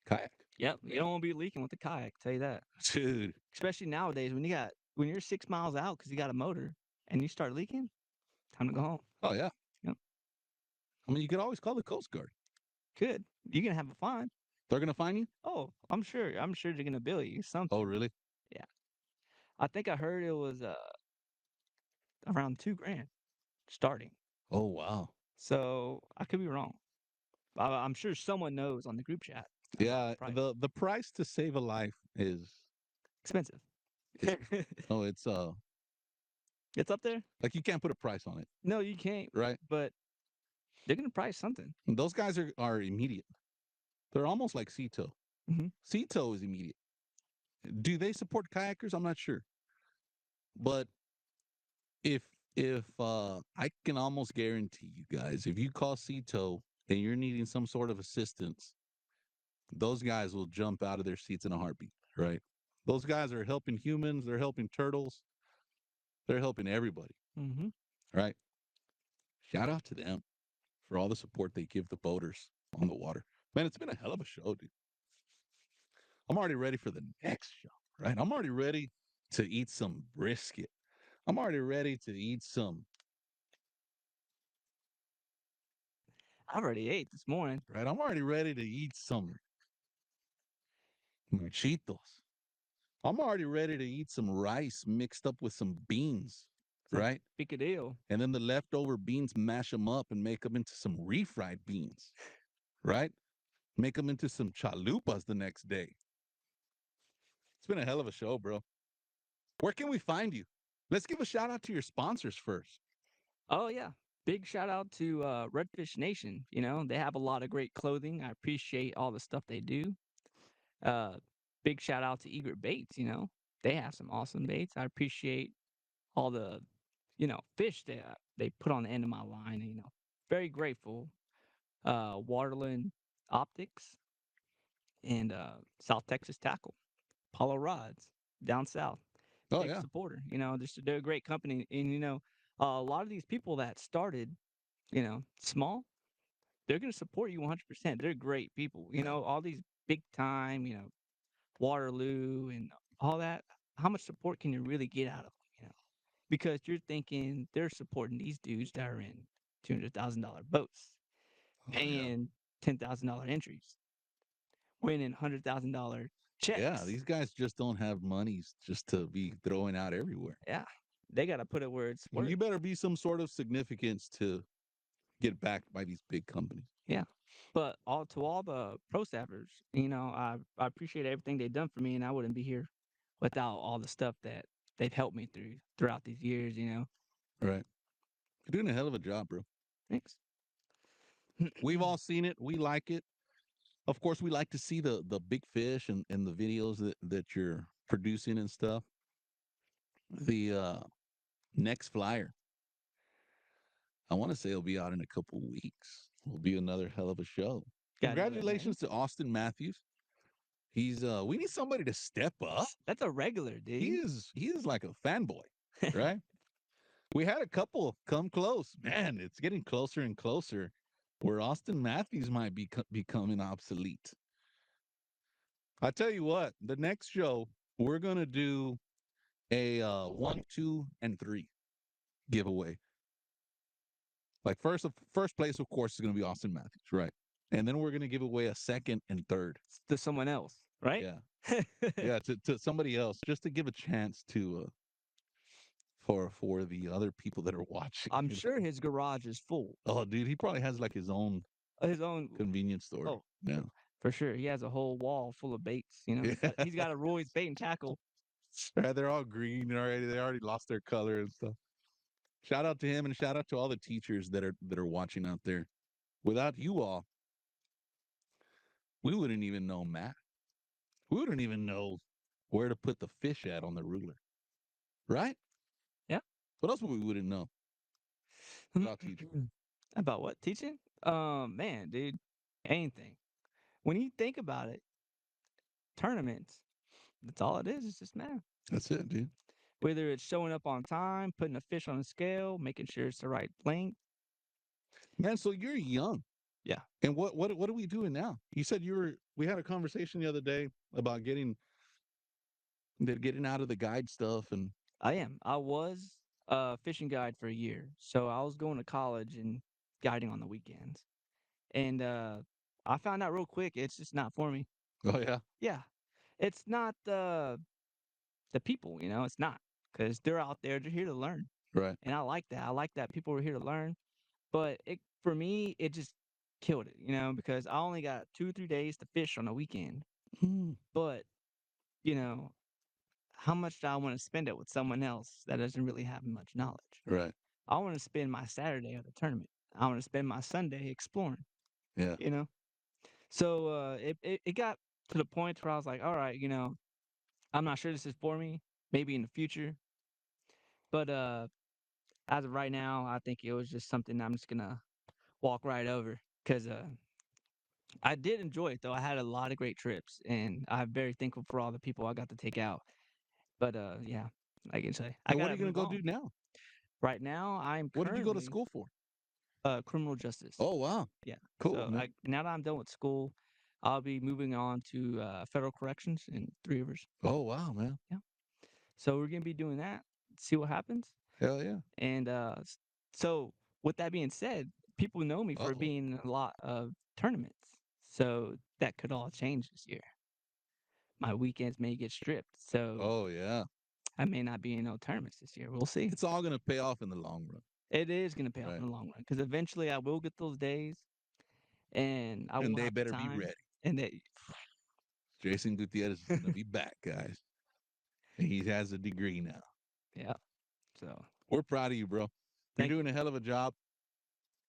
kayak. Yep. You don't want to be leaking with the kayak. Tell you that. Dude. Especially nowadays when you're 6 miles out because you got a motor and you start leaking, time to go home. Oh yeah. Yep. I mean, you could always call the Coast Guard. Good. You're gonna have a fine. They're gonna find you. Oh, I'm sure. I'm sure they're gonna bill you Oh, something. really? Yeah. I think I heard it was around 2 grand starting. Oh, wow. So I could be wrong. I'm sure someone knows on the group chat about the Yeah, price. the price to save a life Expensive. is oh, it's It's up there. like you can't put a price on it, No, you can't. right? But they're gonna price something. Those guys are immediate. They're almost like Ceto. Hmm. Ceto is immediate. Do they support kayakers? I'm not sure, but if if I can almost guarantee you guys, if you call Ceto and you're needing some sort of assistance, those guys will jump out of their seats in a heartbeat, right? Those guys are helping humans. They're helping turtles. They're helping everybody, Hmm. right? Shout out to them for all the support they give the boaters on the water. Man, it's been a hell of a show, dude. I'm already ready for the next show, right? I'm already ready to eat some brisket. I'm already ready to eat some, I already ate this morning. right? I'm already ready to eat some machitos. I'm already ready to eat some rice mixed up with some beans, Some right? picadillo. And then the leftover beans, mash them up and make them into some refried beans, right? Make them into some chalupas the next day. It's been a hell of a show, bro. Where can we find you? Let's give a shout out to your sponsors first. Oh yeah. Big shout out to Redfish Nation. You know, they have a lot of great clothing. I appreciate all the stuff they do. Uh Big shout out to Egret Baits, you know. They have some awesome baits. I appreciate all the, fish that they put on the end of my line, you know. Very grateful. Waterland Optics and South Texas Tackle. Paulo Rods down south. Oh Big yeah. supporter. You know, they're a great company. And, a lot of these people that started, small, they're going to support you 100%. They're great people. You know, all these big time, Waterloo and all that. How much support can you really get out of them? Because you're thinking they're supporting these dudes that are in $200,000 boats, Oh yeah. paying $10,000 entries, winning $100,000 Yeah, checks. these guys just don't have monies just to be throwing out everywhere. Yeah, they got to put it where it's You worth. better be some sort of significance to get backed by these big companies. Yeah. But all the pro staffers, I appreciate everything they've done for me, and I wouldn't be here without all the stuff that they've helped me throughout these years. All right. You're doing a hell of a job, bro. Thanks. We've all seen it. We like it. Of course, we like to see the big fish and the videos that you're producing and stuff. The next flyer, I want to say it'll be out in a couple weeks. Will be another hell of a show. Gotta know that name. Congratulations to Austin Matthews. He's we need somebody to step up. That's a regular, dude. He is like a fanboy, right? We had a couple come close. Man, it's getting closer and closer where Austin Matthews might be becoming obsolete. I tell you what, the next show we're gonna do a 1, 2, and 3 giveaway. Like first place, of course, is gonna be Austin Matthews, right? And then we're gonna give away a second and third. To someone else, right? Yeah, yeah, to somebody else, just to give a chance to for the other people that are watching. I'm sure his garage is full. Oh, dude, he probably has like his own His own. convenience store. Oh, Yeah. for sure. He has a whole wall full of baits. Yeah. He's got a Roy's bait and tackle. Right, they're all green already. They already lost their color and stuff. Shout out to him and shout out to all the teachers that are watching out there. Without you all, we wouldn't even know math. We wouldn't even know where to put the fish at on the ruler. Right? Yeah. What else would we wouldn't know? Without teachers. About what? Teaching? Man, dude, anything. When you think about it, tournaments, that's all it is. It's just math. That's it, dude. Whether it's showing up on time, putting a fish on a scale, making sure it's the right length. Man, so you're young. Yeah, And what are we doing now? You said we had a conversation the other day about getting out of the guide stuff and I am. I was a fishing guide for a year. So I was going to college and guiding on the weekends. And I found out real quick it's just not for me. oh yeah, Yeah. It's not the people, it's not. Because they're out there, they're here to learn. right. And I like that. I like that people are here to learn. But for me, it just killed it, because I only got 2 or 3 days to fish on a weekend. Mm, But, you know, how much do I want to spend it with someone else that doesn't really have much knowledge? right. I want to spend my Saturday at the tournament. I want to spend my Sunday exploring, Yeah. you know? So it got to the point where I was like, all right, I'm not sure this is for me, maybe in the future. But as of right now, I think it was just something I'm just going to walk right over because I did enjoy it, though. I had a lot of great trips, and I'm very thankful for all the people I got to take out. But yeah, I can say I And what got are to you gonna move go do on. now? Right now, I'm What did you go to currently school for? criminal justice. Oh wow. Yeah. Cool, So man. now that I'm done with school, I'll be moving on to federal corrections in 3 years. Oh wow, man. Yeah. So we're gonna be doing that. See what happens. Hell yeah. And so with that being said, people know me for Uh-oh. being in a lot of tournaments. So that could all change this year. My weekends may get stripped. So Oh yeah. I may not be in no tournaments this year. We'll see. It's all gonna pay off in the long run. It is gonna pay off Right. in the long run because eventually I will get those days and I And will they have the better be time. ready. And they, Jason Gutierrez is gonna be back, guys. And he has a degree now. yeah. So We're proud of you, bro. You're thank doing a hell of a job.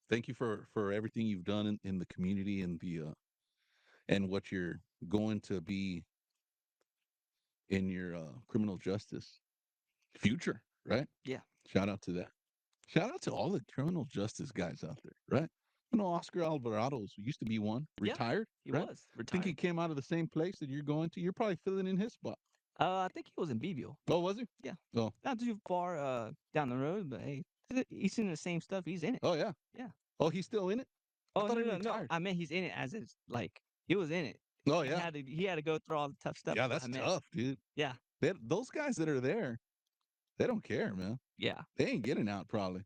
Thank you for everything you've done in the community and the and what you're going to be in your criminal justice future, right? yeah. Shout out to that. Shout out to all the criminal justice guys out there, right? You know, Oscar Alvarado's used to be one, Yeah. retired, He right? was I think he retired. came out of the same place that you're going to. You're probably filling in his spot. I think he was in Beeville. Oh, was he? Yeah. Oh, Not too far down the road, but hey, he's in the same stuff. He's in it. oh yeah. Yeah. Oh, he's still in it? I Oh thought no he no no! retired. I meant he's in it as it's like he was in it. Oh And yeah. he had to go through all the tough stuff. Yeah, So I that's meant tough, dude. yeah Those guys that are there, they don't care, man. yeah. They ain't getting out probably.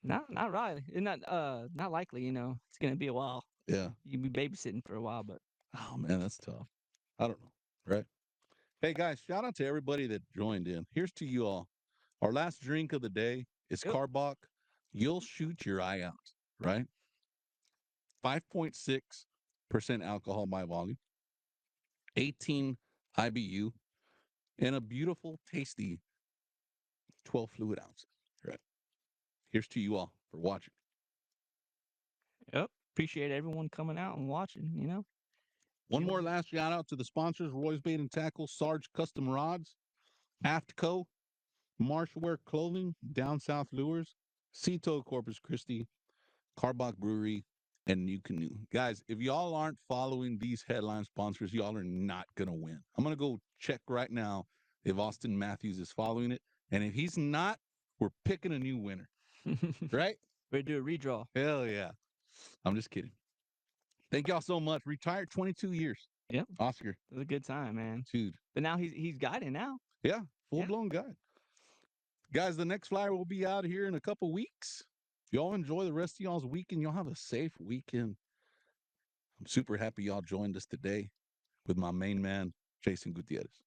Not right. It's not likely. It's gonna be a while. Yeah. You'll be babysitting for a while, but Oh man, that's tough. I don't know. Right. Hey guys, shout out to everybody that joined in. Here's to you all. Our last drink of the day is yep. Karbach. You'll shoot your eye out, right? 5.6% alcohol by volume, 18 IBU, and a beautiful, tasty 12 fluid ounces. Right. Here's to you all for watching. Yep. Appreciate everyone coming out and watching. One It more was last shout out to the sponsors: Roy's Bait and Tackle, Sarge Custom Rods, AFTCO, Marshwear Clothing, Down South Lures, Tow Corpus Christi, Karbach Brewery, and New Canoe. Guys, if y'all aren't following these headline sponsors, y'all are not going to win. I'm going to go check right now if Austin Matthews is following it. And if he's not, we're picking a new winner, right? We're do a redraw. Hell yeah. I'm just kidding. Thank y'all so much. Retired 22 years. Yep. Oscar, It was a good time, man. dude. But now he's guiding now. Yeah, full Yeah. blown guy. Guys, the next flyer will be out here in a couple weeks. Y'all enjoy the rest of y'all's weekend. Y'all have a safe weekend. I'm super happy y'all joined us today with my main man, Jason Gutierrez.